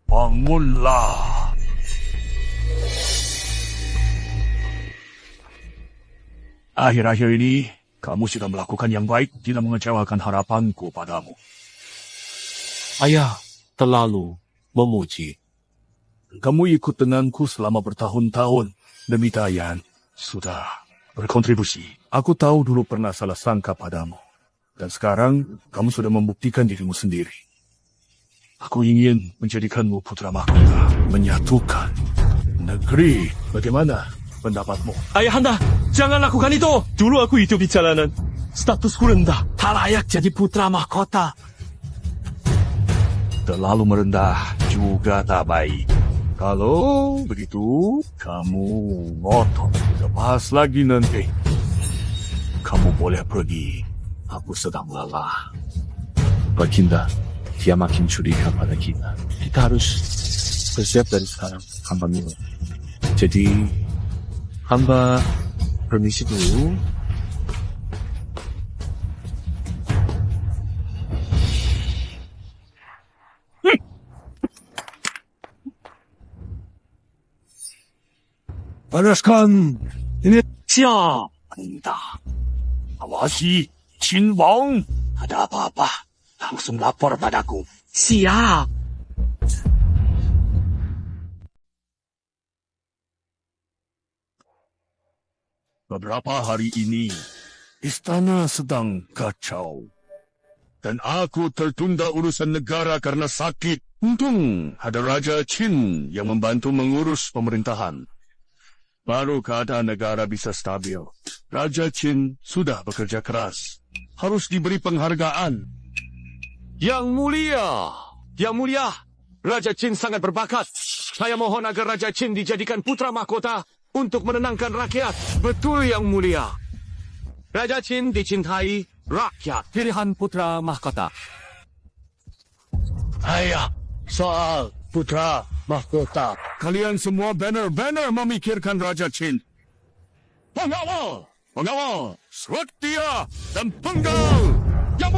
Bangunlah. Akhir-akhir ini, kamu sudah melakukan yang baik, tidak mengecewakan harapanku padamu. Ayah terlalu memuji. Kamu ikut denganku selama bertahun-tahun. Demikian, sudah berkontribusi. Aku tahu dulu pernah salah sangka padamu. Dan sekarang, kamu sudah membuktikan dirimu sendiri. Aku ingin menjadikanmu putra mahkota. Menyatukan negeri. Bagaimana pendapatmu? Ayahanda, jangan lakukan itu. Dulu aku hidup di jalanan. Statusku rendah. Tak layak jadi putra mahkota. Terlalu merendah juga tak baik. Kalau begitu, kamu ngotot. Lepas lagi nanti. Kamu boleh pergi. Aku sedang lelah. Baginda, dia makin curiga pada kita. Kita harus bersiap dari sekarang, hamba Milo. Jadi, hamba permisi dulu. Panaskan. Ini siapa? Entah. Awasi, Qin Wang. Ada apa-apa, langsung lapor padaku. Siap. Beberapa hari ini, istana sedang kacau. Dan aku tertunda urusan negara karena sakit. Untung ada Raja Qin yang membantu mengurus pemerintahan. Baru keadaan negara bisa stabil. Raja Qin sudah bekerja keras. Harus diberi penghargaan. Yang mulia, Raja Qin sangat berbakat. Saya mohon agar Raja Qin dijadikan putra mahkota untuk menenangkan rakyat. Betul, Yang Mulia. Raja Qin dicintai rakyat. Pilihan putra mahkota. Ayah, soal putra mahkota. Kalian semua benar-benar memikirkan Raja Qin. Pengawal, setia dan penggal. Yang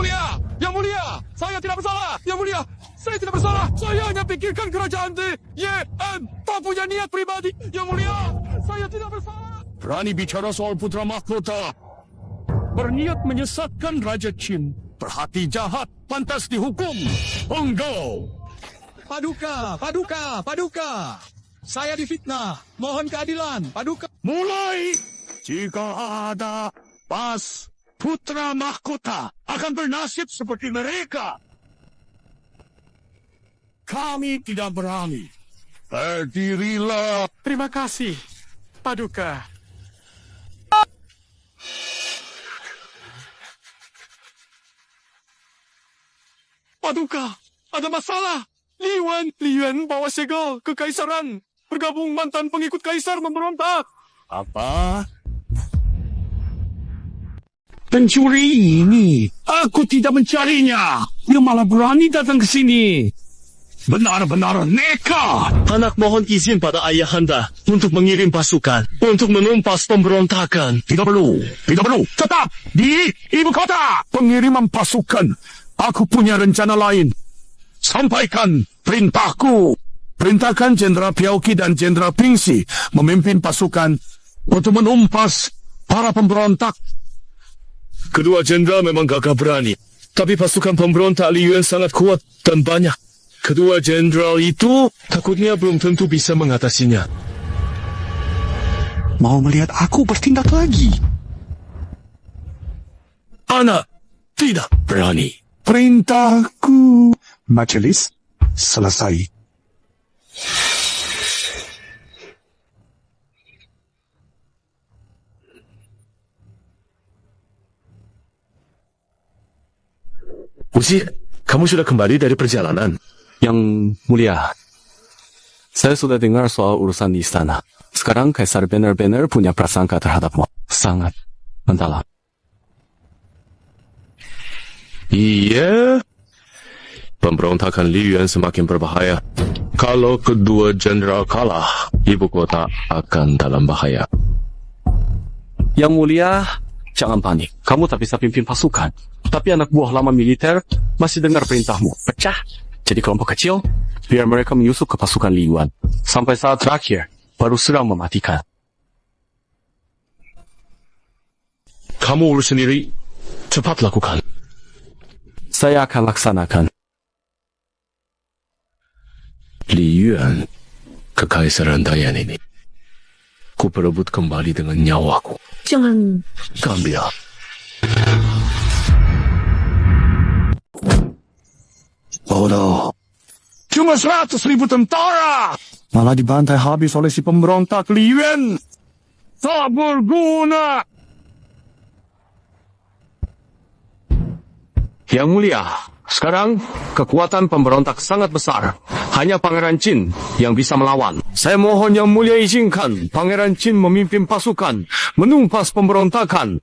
Mulia, saya tidak bersalah. Yang Mulia, saya tidak bersalah. Saya hanya pikirkan kerajaan di YN. Tak punya niat pribadi. Yang Mulia, saya tidak bersalah. Berani bicara soal putra mahkota. Berniat menyesatkan Raja Qin. Berhati jahat, pantas dihukum. Penggal. Paduka. Saya difitnah. Mohon keadilan. Paduka. Mulai. Jika ada pas putra mahkota akan bernasib seperti mereka. Kami tidak berani. Berdirilah. Terima kasih, Paduka. Paduka, ada masalah. Li Yuan bawa segel ke kaisaran. Bergabung mantan pengikut kaisar memberontak. Apa? Pencuri ini, aku tidak mencarinya. Dia malah berani datang ke sini. Benar-benar nekat. Anak mohon izin pada ayahanda untuk mengirim pasukan untuk menumpas pemberontakan. Tidak perlu. Tetap di ibu kota. Pengiriman pasukan. Aku punya rencana lain. Sampaikan perintahku. Perintahkan Jenderal Piauki dan Jenderal Pingsi memimpin pasukan untuk menumpas para pemberontak. Kedua jenderal memang gagah berani, tapi pasukan pemberontak Li Yuan sangat kuat dan banyak. Kedua jenderal itu takutnya belum tentu bisa mengatasinya. Mau melihat aku bertindak lagi? Anak tidak berani. Perintahku. Majelis selesai. Uzi, kamu sudah kembali dari perjalanan? Yang mulia, saya sudah dengar soal urusan di istana. Sekarang Kaisar benar-benar punya prasangka terhadapmu. Sangat mendalam. Iya. Pemberontakan Li Yuan semakin berbahaya. Kalau kedua jenderal kalah, ibu kota akan dalam bahaya. Yang mulia, jangan panik. Kamu tak bisa pimpin pasukan. Tapi anak buah lama militer masih dengar perintahmu. Pecah. Jadi kelompok kecil, biar mereka menyusup ke pasukan Li Yuan. Sampai saat terakhir, baru serang mematikan. Kamu urus sendiri. Cepat lakukan. Saya akan laksanakan. Li Yuan, kekaisaran Dayan ini, ku perebut kembali dengan nyawaku. Jangan. Ambil. Bodoh. Cuma 100.000 tentara. Malah dibantai habis oleh si pemberontak Li Yuan. Tak berguna. Yang mulia, sekarang kekuatan pemberontak sangat besar. Hanya Pangeran Qin yang bisa melawan. Saya mohon Yang Mulia izinkan Pangeran Qin memimpin pasukan menumpas pemberontakan.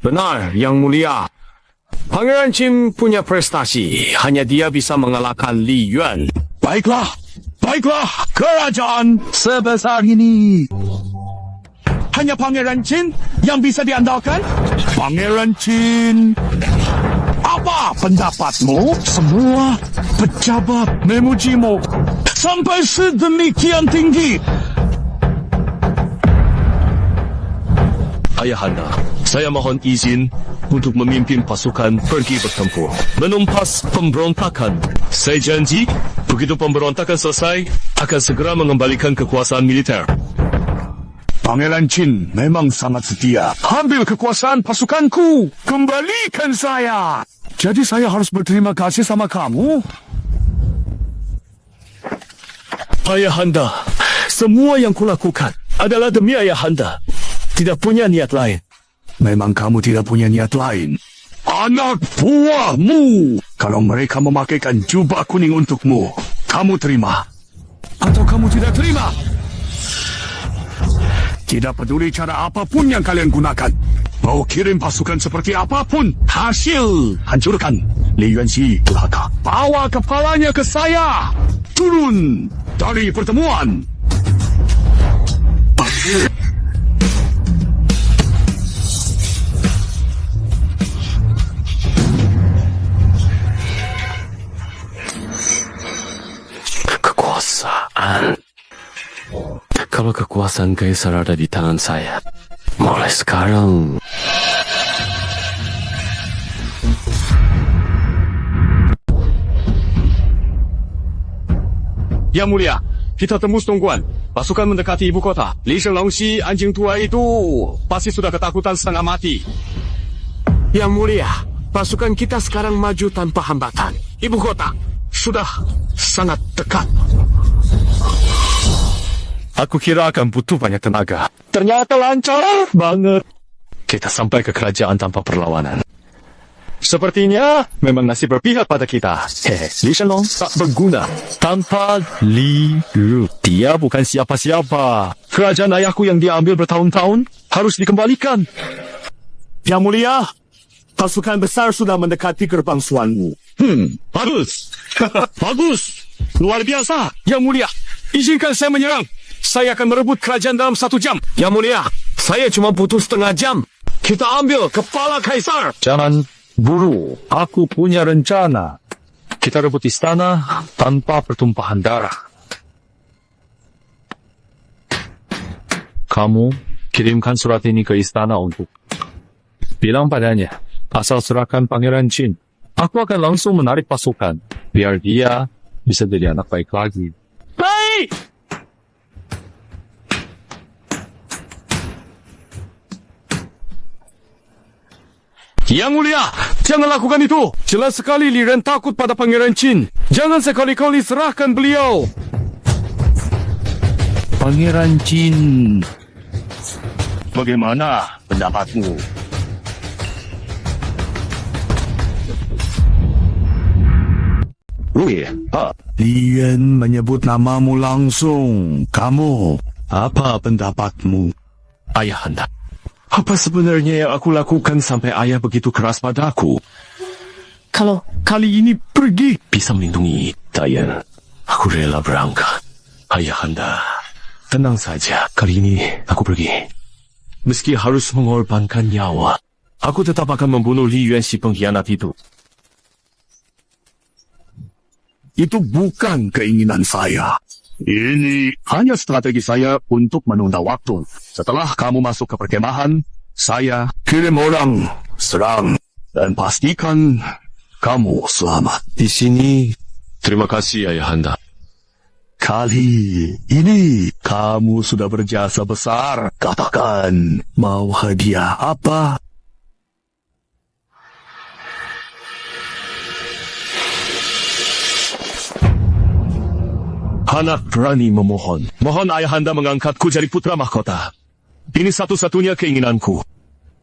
Benar, Yang Mulia. Pangeran Qin punya prestasi. Hanya dia bisa mengalahkan Li Yuan. Baiklah. Kerajaan sebesar ini. Hanya Pangeran Qin yang bisa diandalkan? Pangeran Qin. Apa pendapatmu? Semua pejabat memujimu sampai sedemikian tinggi. Ayahanda, saya mohon izin untuk memimpin pasukan pergi bertempur, menumpas pemberontakan. Saya janji, begitu pemberontakan selesai, akan segera mengembalikan kekuasaan militer. Pangeran Qin memang sangat setia. Ambil kekuasaan pasukanku. Kembalikan saya. Jadi saya harus berterima kasih sama kamu? Ayahanda, semua yang kulakukan adalah demi Ayahanda. Tidak punya niat lain. Memang kamu tidak punya niat lain. Anak buahmu. Kalau mereka memakaikan jubah kuning untukmu, kamu terima. Atau kamu tidak terima. Tidak peduli cara apapun yang kalian gunakan. Mau kirim pasukan seperti apapun, hasil hancurkan. Li Yuanxi durhaka. Bawa kepalanya ke saya. Turun dari pertemuan. Kekuasaan. Kalau kekuasaan kaisar ada di tangan saya, mulai sekarang... Yang Mulia, kita tembus tungguan. Pasukan mendekati ibu kota. Li Shenglongxi, anjing tua itu pasti sudah ketakutan setengah mati. Yang Mulia, pasukan kita sekarang maju tanpa hambatan. Ibu kota sudah sangat dekat. Aku kira akan butuh banyak tenaga. Ternyata lancar banget. Kita sampai ke kerajaan tanpa perlawanan. Sepertinya memang nasib berpihak pada kita. Li Shenlong tak berguna tanpa Li Ru. Dia bukan siapa-siapa. Kerajaan ayahku yang diambil bertahun-tahun harus dikembalikan. Yang Mulia, pasukan besar sudah mendekati gerbang Suanwu. Bagus. Bagus. Luar biasa. Yang Mulia, izinkan saya menyerang. Saya akan merebut kerajaan dalam 1 jam. Yang Mulia, saya cuma butuh setengah jam. Kita ambil kepala kaisar. Jangan buru. Aku punya rencana. Kita rebut istana tanpa pertumpahan darah. Kamu kirimkan surat ini ke istana untuk bilang padanya, asal serahkan Pangeran Qin. Aku akan langsung menarik pasukan, biar dia bisa jadi anak baik lagi. Baik! Yang Mulia, jangan lakukan itu. Jelas sekali Li Ren takut pada Pangeran Qin. Jangan sekali-kali serahkan beliau. Pangeran Qin, bagaimana pendapatmu? Rui, Lian menyebut namamu langsung. Kamu, apa pendapatmu? Ayahanda, apa sebenarnya yang aku lakukan sampai ayah begitu keras padaku? Kalau kali ini pergi bisa melindungi Dayan, aku rela berangkat. Ayahanda, tenang saja. Kali ini aku pergi. Meski harus mengorbankan nyawa, aku tetap akan membunuh Li Yuan si pengkhianat itu. itu bukan keinginan saya. Ini hanya strategi saya untuk menunda waktu. Setelah kamu masuk ke perkemahan, saya kirim orang serang dan pastikan kamu selamat. Di sini, terima kasih Ayahanda. Kali ini kamu sudah berjasa besar. Katakan, mau hadiah apa? Anak berani memohon. Mohon Ayahanda mengangkatku jadi putra mahkota. Ini satu-satunya keinginanku.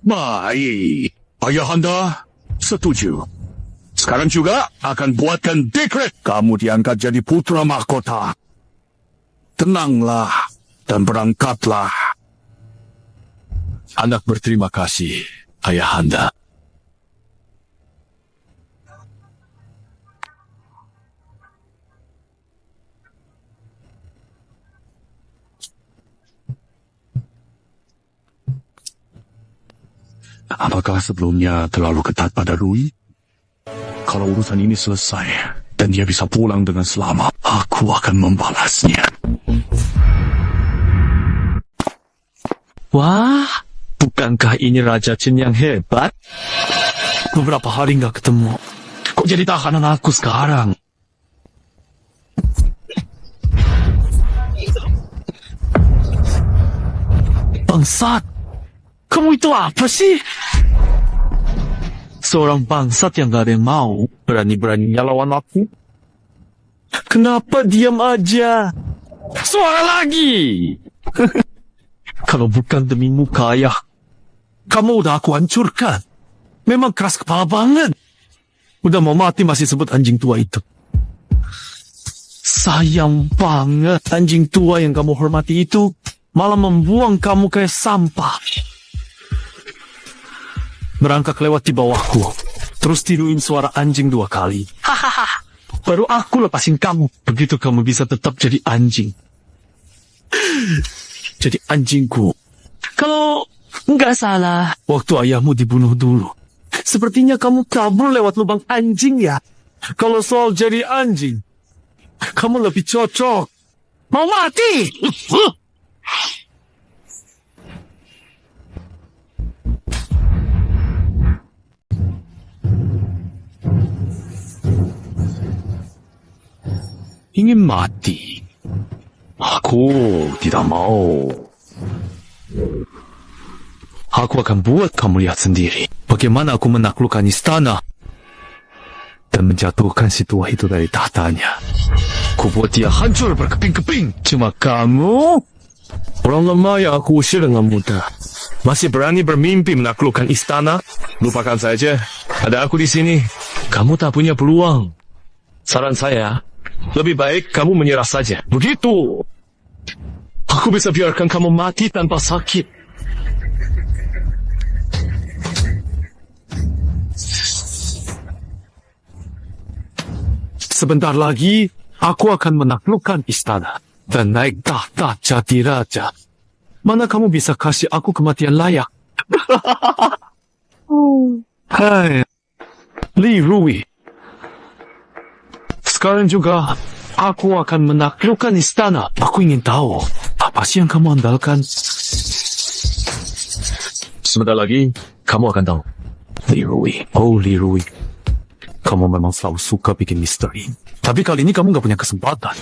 Baik, Ayahanda setuju. Sekarang juga akan buatkan dekret kamu diangkat jadi putra mahkota. Tenanglah dan berangkatlah. Anak berterima kasih, Ayahanda. Apakah sebelumnya terlalu ketat pada Rui? Kalau urusan ini selesai dan dia bisa pulang dengan selamat, aku akan membalasnya. Wah, bukankah ini Raja Chen yang hebat? Beberapa hari nggak ketemu. Kok jadi tahanan aku sekarang? Bangsat! Kamu itu apa sih? Seorang bangsat yang gak ada yang mau, berani-beraninya lawan aku. Kenapa diam aja? Suara lagi! Kalau bukan demi muka ayah, kamu udah aku hancurkan. Memang keras kepala banget. Udah mau mati masih sebut anjing tua itu. Sayang banget anjing tua yang kamu hormati itu malah membuang kamu kayak sampah. Merangkak lewat di bawahku, terus tiruin suara anjing 2 kali. Hahaha, baru aku lepasin kamu. Begitu kamu bisa tetap jadi anjing. Jadi anjingku. Kalau nggak salah, waktu ayahmu dibunuh dulu, sepertinya kamu kabur lewat lubang anjing ya. Kalau soal jadi anjing, kamu lebih cocok. Mau mati! Ingin mati. Aku tidak mau. Aku akan buat kamu lihat sendiri bagaimana aku menaklukkan istana dan menjatuhkan si tua itu dari tahtanya. Ku buat dia hancur berkeping-keping. Cuma kamu, orang lemah yang aku usir dengan mudah, masih berani bermimpi menaklukkan istana. Lupakan saja, ada aku di sini. Kamu tak punya peluang. Saran saya, lebih baik kamu menyerah saja. Begitu. Aku bisa biarkan kamu mati tanpa sakit. Sebentar lagi, aku akan menaklukkan istana dan naik tahta jadi raja. Mana kamu bisa kasih aku kematian layak? Hai, Li Rui. Sekarang juga, aku akan menaklukkan istana. Aku ingin tahu, apa sih yang kamu andalkan? Sebentar lagi, kamu akan tahu. Li Rui. Oh, Li Rui. Kamu memang selalu suka bikin misteri. Tapi kali ini kamu gak punya kesempatan.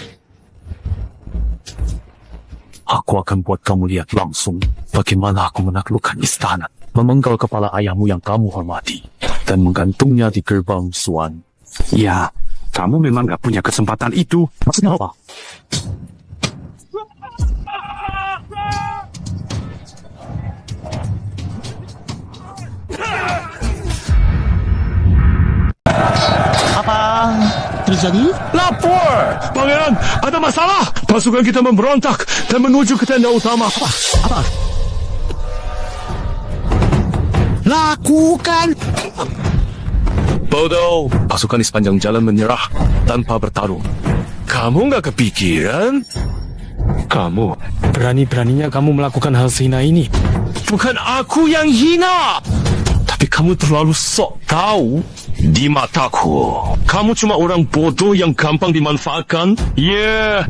Aku akan buat kamu lihat langsung bagaimana aku menaklukkan istana. Memenggal kepala ayahmu yang kamu hormati. Dan menggantungnya di gerbang Suan. Ya, kamu memang gak punya kesempatan itu. Maksudnya apa? Apa terjadi? Lapor! Pangeran, ada masalah! Pasukan kita memberontak dan menuju ke tenda utama. Apa? Lakukan! Bodoh, pasukan di sepanjang jalan menyerah tanpa bertarung. Kamu nggak kepikiran? Kamu, berani-beraninya kamu melakukan hal sehina ini. Bukan aku yang hina, tapi kamu terlalu sok tahu di mataku. Kamu cuma orang bodoh yang gampang dimanfaatkan. Yeah.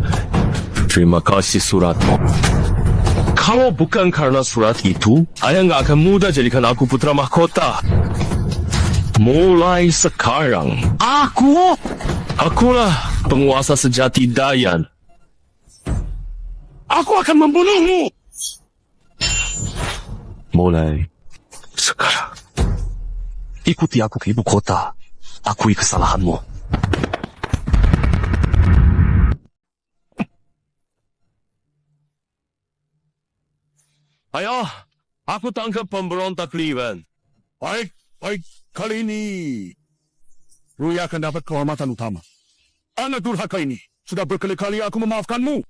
Terima kasih suratmu. Kalau bukan karena surat itu, ayah nggak akan mudah jadikan aku putra mahkota. Mulai sekarang, akulah penguasa sejati Dayan. Aku akan membunuhmu. Mulai sekarang, ikuti aku ke ibu kota. Akui kesalahanmu. Ayah, aku tangkap pemberontak Liwen. Baik. Kali ini, Rui akan dapat kehormatan utama. Anak durhaka ini sudah berkali-kali aku memaafkanmu.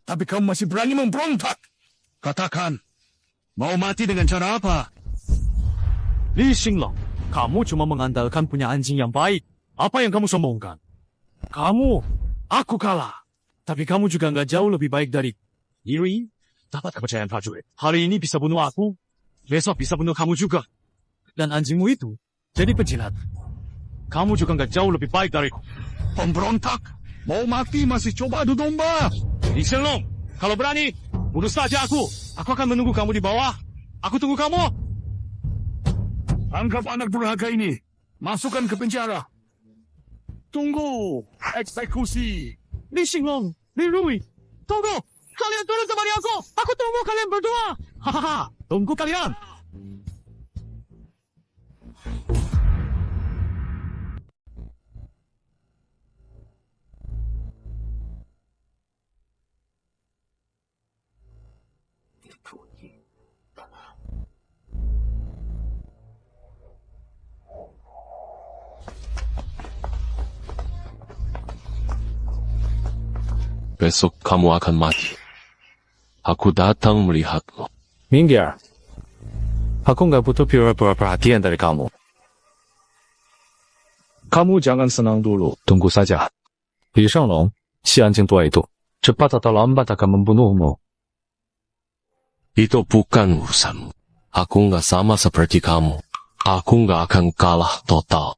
Tapi kamu masih berani memberontak. Katakan, mau mati dengan cara apa? Li Xinglong, kamu cuma mengandalkan punya anjing yang baik. Apa yang kamu sombongkan? Aku kalah. Tapi kamu juga nggak jauh lebih baik dari Yiri. Dapat kepercayaan prajurit. Hari ini bisa bunuh aku, besok bisa bunuh kamu juga. Dan anjingmu itu jadi penjilat. Kamu juga nggak jauh lebih baik dariku. Pemberontak, mau mati masih coba adu domba. Li Xinglong, kalau berani, bunuh saja aku. Aku akan menunggu kamu di bawah. Aku tunggu kamu. Tangkap anak durhaka ini. Masukkan ke penjara. Tunggu eksekusi. Li Xinglong, Li Rui, tunggu. Kalian turun temani aku. Aku tunggu kalian berdua. Hahaha, tunggu kalian. Besok kamu akan mati. Aku datang melihatmu. Minggir. Aku nggak butuh pura-pura perhatian dari kamu. Kamu jangan senang dulu. Tunggu saja. Li Shanglong, si anjing tua itu, cepat atau lambat akan membunuhmu. Itu bukan urusanmu. Aku nggak sama seperti kamu. Aku nggak akan kalah total.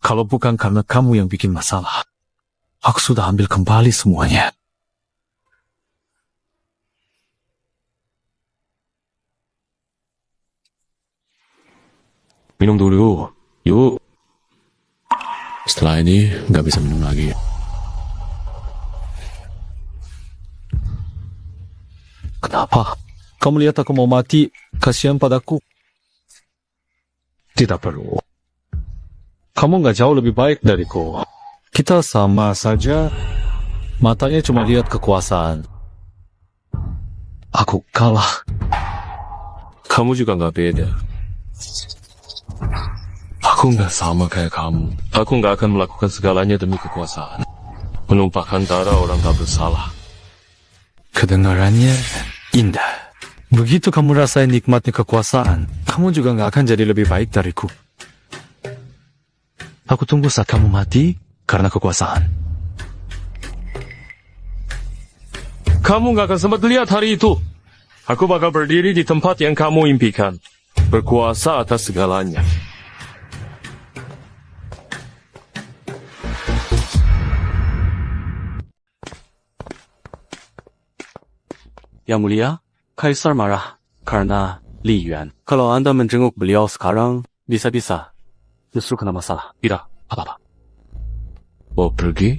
Kalau bukan karena kamu yang bikin masalah, aku sudah ambil kembali semuanya. Minum dulu. Yuk. Setelah ini, nggak bisa minum lagi. Kenapa? Kamu lihat aku mau mati, kasihan padaku. Tidak perlu. Kamu nggak jauh lebih baik dariku. Kita sama saja. Matanya cuma lihat kekuasaan. Aku kalah. Kamu juga nggak beda. Aku nggak sama kayak kamu. Aku nggak akan melakukan segalanya demi kekuasaan. Menumpahkan darah orang tak bersalah. Kedengarannya indah. Begitu kamu rasain nikmatnya kekuasaan, kamu juga nggak akan jadi lebih baik dariku. Aku tunggu saat kamu mati karena kekuasaan. Kamu nggak akan sempat lihat hari itu. Aku bakal berdiri di tempat yang kamu impikan. Berkuasa atas segalanya. Yang Mulia, Kaisar marah karena Li Yuan. Kalau Anda menjenguk beliau sekarang, bisa-bisa justru kena masalah. Tidak, apa-apa. Mau pergi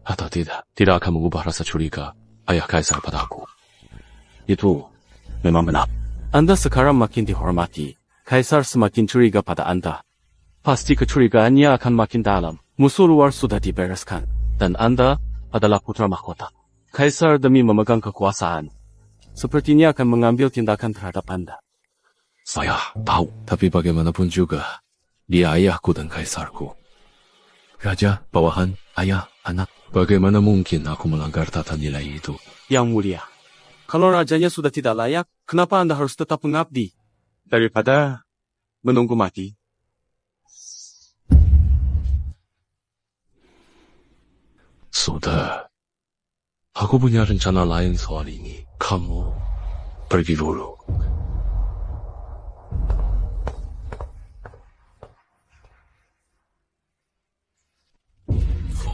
atau tidak? Tidak akan mengubah rasa curiga ayah Kaisar padaku. Itu memang benar. Anda sekarang makin dihormati. Kaisar semakin curiga pada Anda. Pasti kecurigaannya akan makin dalam. Musuh luar sudah dibereskan. Dan Anda adalah putra mahkota. Kaisar demi memegang kekuasaan, sepertinya akan mengambil tindakan terhadap Anda. Saya tahu, tapi bagaimanapun juga, Dia ayahku dan kaisarku. Raja, bawahan, ayah, anak. Bagaimana mungkin aku melanggar tata nilai itu? Yang mulia, kalau rajanya sudah tidak layak, kenapa Anda harus tetap mengabdi? Daripada menunggu mati. Sudah. Aku punya rencana lain soal ini. Kamu pergi dulu.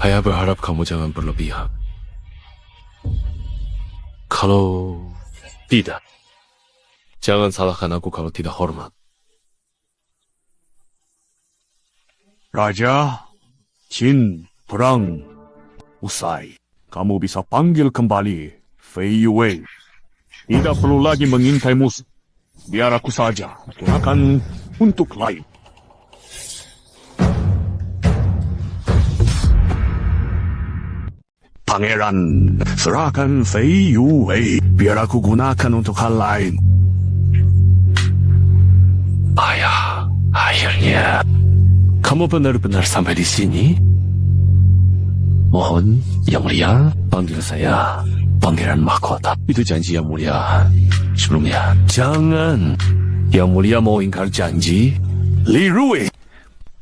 Ayah berharap kamu jangan berlebihan. Kalau tidak, jangan salahkan aku kalau tidak hormat. Raja, Qin, perang usai. Kamu bisa panggil kembali Fei Yue. Tidak perlu lagi mengintai musuh. Biar aku saja gunakan untuk lain. Pangeran, serahkan Fei Yue. Biar aku gunakan untuk hal lain. Ayah, akhirnya kamu benar-benar sampai di sini? Mohon, Yang Mulia, panggil saya Pangeran Mahkota. Itu janji Yang Mulia. Sebelumnya, jangan. Yang Mulia mau ingkar janji? Li Rui,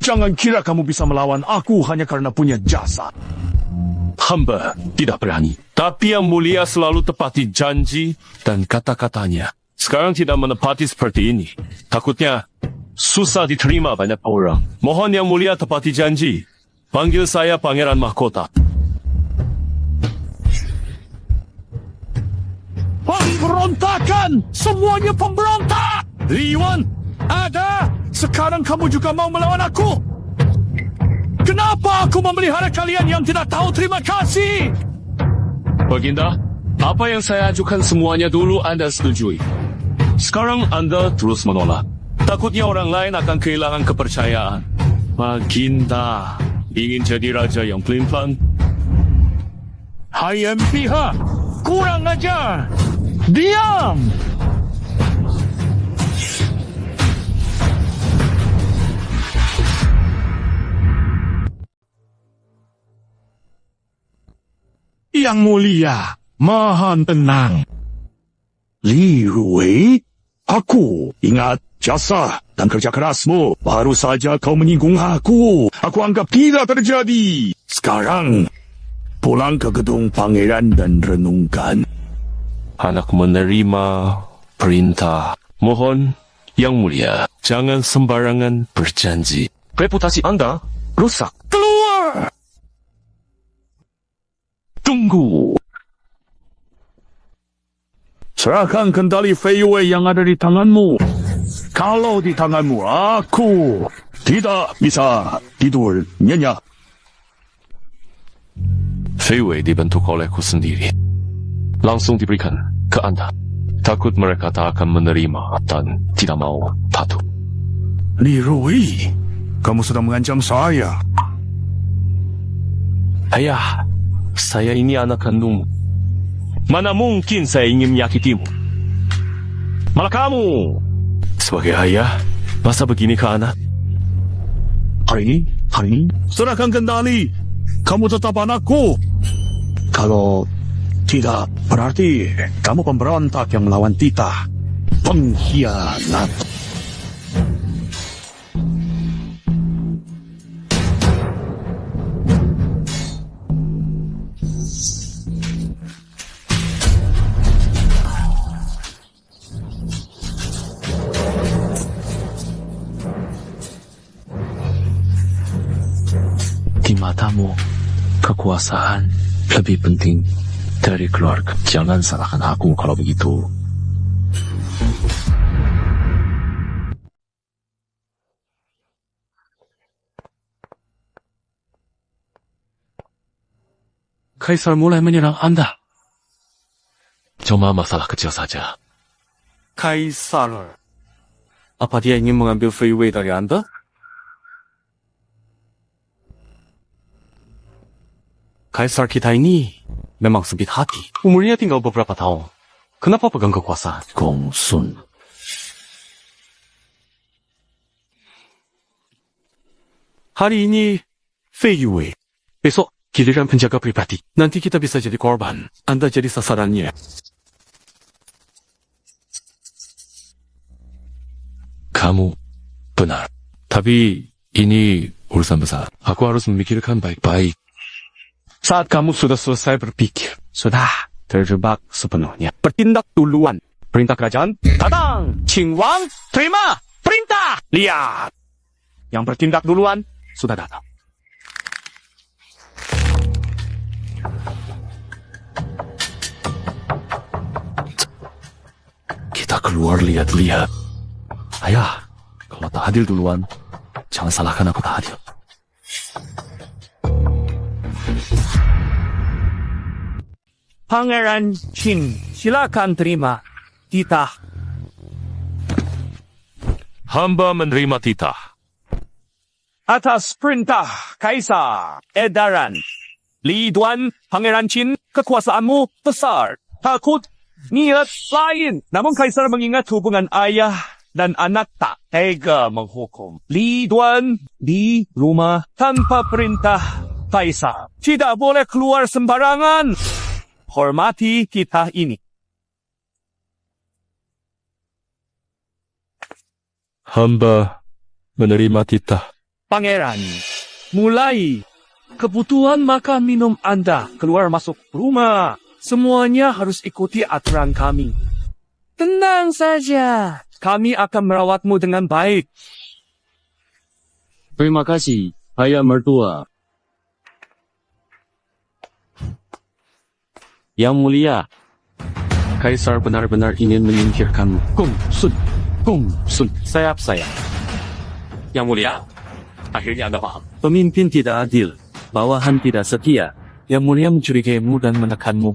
jangan kira kamu bisa melawan aku hanya karena punya jasa. Hamba tidak berani. Tapi Yang Mulia selalu tepati janji dan kata-katanya. Sekarang tidak menepati seperti ini. Takutnya susah diterima banyak orang. Mohon Yang Mulia tepati janji. Panggil saya Pangeran Mahkota. Pemberontakan! Semuanya pemberontak! Li Yuan, ada! Sekarang kamu juga mau melawan aku? Kenapa aku memelihara kalian yang tidak tahu terima kasih? Baginda, apa yang saya ajukan semuanya dulu Anda setujui. Sekarang Anda terus menolak. Takutnya orang lain akan kehilangan kepercayaan. Baginda ingin jadi raja yang pelin-pelan. Hayam pihak! Kurang ajar! Diam! Yang Mulia, mohon tenang. Li Rui, aku ingat jasa dan kerja kerasmu. Baru saja kau menyinggung aku. Aku anggap tidak terjadi. Sekarang, pulang ke gedung pangeran dan renungkan. Anak menerima perintah. Mohon, Yang Mulia, jangan sembarangan berjanji. Reputasi Anda rusak. Keluar! Tunggu. Serahkan kendali Fei Yue yang ada di tanganmu. Kalau di tanganmu, aku tidak bisa tidur nyenyak. Fei Yue dibentuk olehku sendiri. Langsung diberikan ke Anda. Takut mereka tak akan menerima dan tidak mau patuh. Li Rui, kamu sudah mengancam saya. Ayah, saya ini anak kandungmu. Mana mungkin saya ingin menyakitimu? Malah kamu, sebagai ayah, masa begini ke anak? Hari ini, serahkan kendali. Kamu tetap anakku. Kalau tidak, berarti kamu pemberontak yang melawan titah. Pengkhianat. Di matamu, kekuasaan lebih penting dari keluarga. Jangan salahkan aku kalau begitu. Kaisar mulai menyerang Anda. Cuma masalah kecil saja. Kaisar, apa dia ingin mengambil Fei Yue dari Anda? Kaisar kita ini memang sempit hati. Umurnya tinggal beberapa tahun. Kenapa pegang kekuasaan? Gong Sun. Hari ini Fei besok giliran penjaga pribadi. Nanti kita bisa jadi korban. Anda jadi sasarannya. Kamu benar. Tapi ini urusan besar. Aku harus memikirkan baik-baik. Saat kamu sudah selesai berpikir, Sudah terjebak sepenuhnya. Bertindak duluan. Perintah kerajaan, datang. Qing Wang, terima. Perintah, lihat. Yang bertindak duluan, sudah datang. kita keluar lihat-lihat. Ayah, kalau tak adil duluan, jangan salahkan aku tak adil. Pangeran Qin, silakan terima titah. Hamba menerima titah. Atas perintah Kaisar, edaran. Li Duan, Pangeran Qin, kekuasaanmu besar. Takut niat lain. Namun Kaisar mengingat hubungan ayah dan anak tak tega menghukum. Li Duan di rumah tanpa perintah Kaisar. Tidak boleh keluar sembarangan. Hormati kita ini. Hamba menerima titah. Pangeran, mulai kebutuhan makan minum Anda keluar masuk rumah. Semuanya harus ikuti aturan kami. Tenang saja, kami akan merawatmu dengan baik. Terima kasih, ayah mertua. Yang mulia, Kaisar benar-benar ingin menyingkirkanmu. Kong Sun, sayap saya. Yang mulia, akhirnya Anda paham. Pemimpin tidak adil, bawahan tidak setia. Yang mulia mencurigaimu dan menekanmu.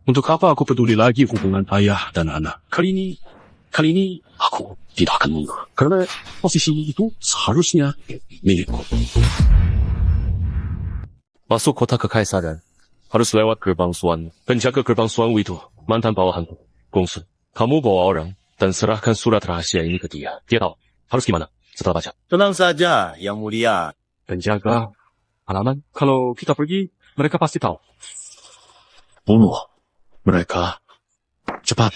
Untuk apa aku peduli lagi hubungan ayah dan anak? Kali ini aku tidak akan mundur. Karena posisi itu seharusnya milikku. Masuk kota kekaisaran. Harus lewat gerbang Suan. Penjaga gerbang Suan itu mantan bawahanku, Gong Sun. Kamu bawa orang dan serahkan surat rahasia ini ke dia. Dia tahu harus gimana setelah baca. Tenang saja, Yang Mulia. Penjaga halaman. Kalau kita pergi, mereka pasti tahu. Bunuh mereka. Cepat.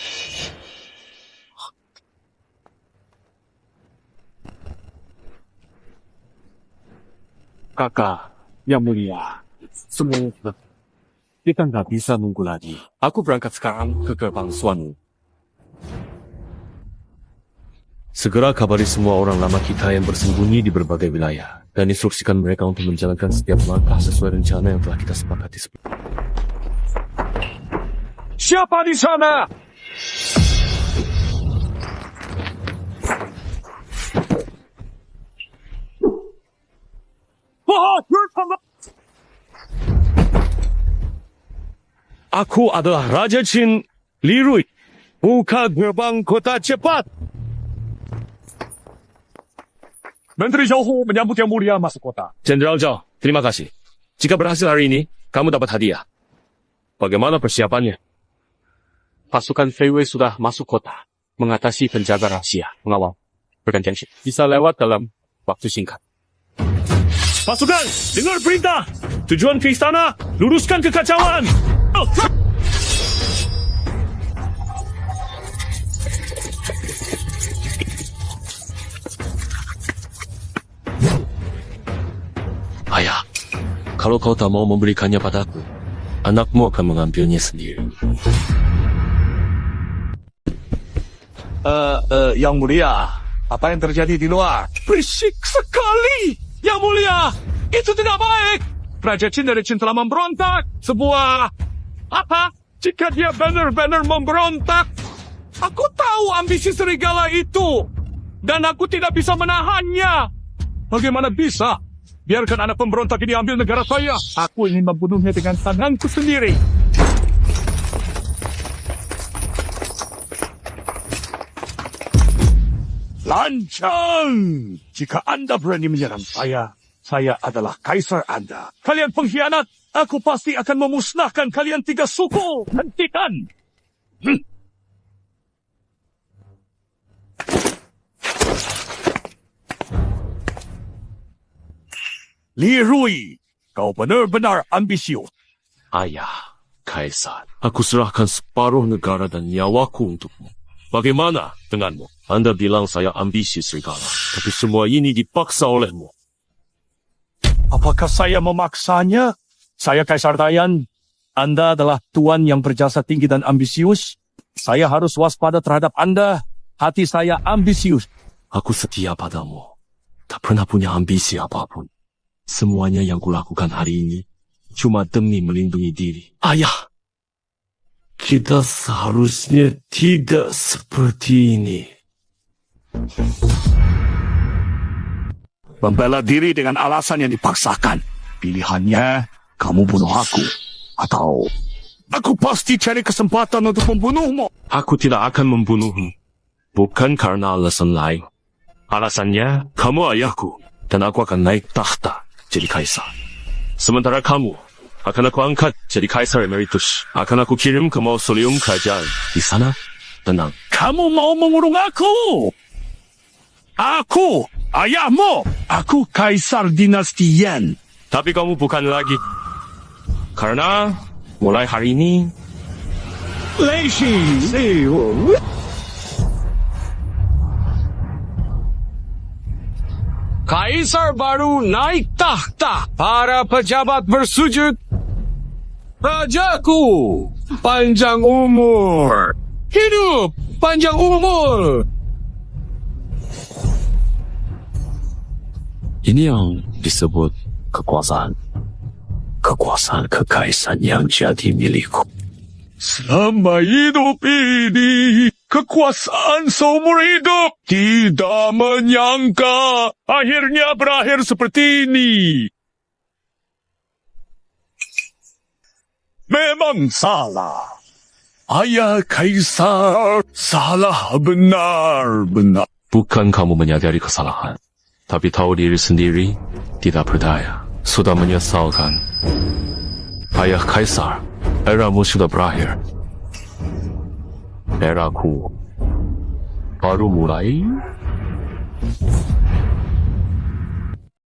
Kakak, Yang Mulia, semua kita nggak bisa nunggu lagi. Aku berangkat sekarang ke gerbang Suan. Segera kabari semua orang lama kita yang bersembunyi di berbagai wilayah dan instruksikan mereka untuk menjalankan setiap langkah sesuai rencana yang telah kita sepakati sebelumnya. Siapa di sana? Aku adalah Raja Qin, Li Rui. Buka gerbang kota cepat. Menteri Zhao Hu menyambut Yang Mulia masuk kota. Jenderal Zhao, terima kasih. Jika berhasil hari ini, kamu dapat hadiah. Bagaimana persiapannya? Pasukan Fei Wei sudah masuk kota, mengatasi penjaga rahasia, mengawal. Bergantian bisa lewat dalam waktu singkat. Pasukan, dengar perintah. Tujuan ke istana, luruskan kekacauan. Ayah, kalau kau tak mau memberikannya padaku, anakmu akan mengambilnya sendiri. Yang Mulia, apa yang terjadi di luar? Berisik sekali, Yang Mulia. Itu tidak baik. Raja Qin dari Qin telah memberontak. Sebuah apa? Jika dia benar-benar memberontak, aku tahu ambisi serigala itu, dan aku tidak bisa menahannya. Bagaimana bisa? Biarkan anak pemberontak ini ambil negara saya. Aku ingin membunuhnya dengan tanganku sendiri. Lancang! Jika Anda berani menyerang saya adalah kaisar Anda. Kalian pengkhianat! Aku pasti akan memusnahkan kalian 3 suku. Hentikan! Li Rui, kau benar-benar ambisius. Ayah, Kaisar, aku serahkan separuh negara dan nyawaku untukmu. Bagaimana denganmu? Anda bilang saya ambisi serigala, tapi semua ini dipaksa olehmu. Apakah saya memaksanya? Saya Kaisar Dayan. Anda adalah tuan yang berjasa tinggi dan ambisius. Saya harus waspada terhadap Anda. Hati saya ambisius. Aku setia padamu. Tak pernah punya ambisi apapun. Semuanya yang kulakukan hari ini cuma demi melindungi diri. Ayah, kita seharusnya tidak seperti ini. Membela diri dengan alasan yang dipaksakan. Pilihannya, kamu bunuh aku. Atau, aku pasti cari kesempatan untuk membunuhmu. Aku tidak akan membunuhmu. Bukan karena alasan lain. Alasannya, kamu ayahku. Dan aku akan naik tahta jadi kaisar. Sementara kamu, akan aku angkat jadi kaisar emeritus. Akan aku kirim ke mausoleum kerajaan. Di sana, tenang. Kamu mau mengurung aku? Aku, ayahmu. Aku kaisar dinasti Yan. Tapi kamu bukan lagi. Karena mulai hari ini, Kaisar baru naik tahta. Para pejabat bersujud. Rajaku, panjang umur. Hidup panjang umur. ini yang disebut kekuasaan. Kekuasaan kekaisaran yang jadi milikku. Selama hidup ini, kekuasaan seumur hidup. Tidak menyangka akhirnya berakhir seperti ini. Memang salah. Ayah Kaisar salah benar-benar. Bukan kamu menyadari kesalahan, tapi tahu diri sendiri tidak berdaya. Sudah menyesalkan. Ayah Kaisar, eramu sudah berakhir. Eraku baru mulai.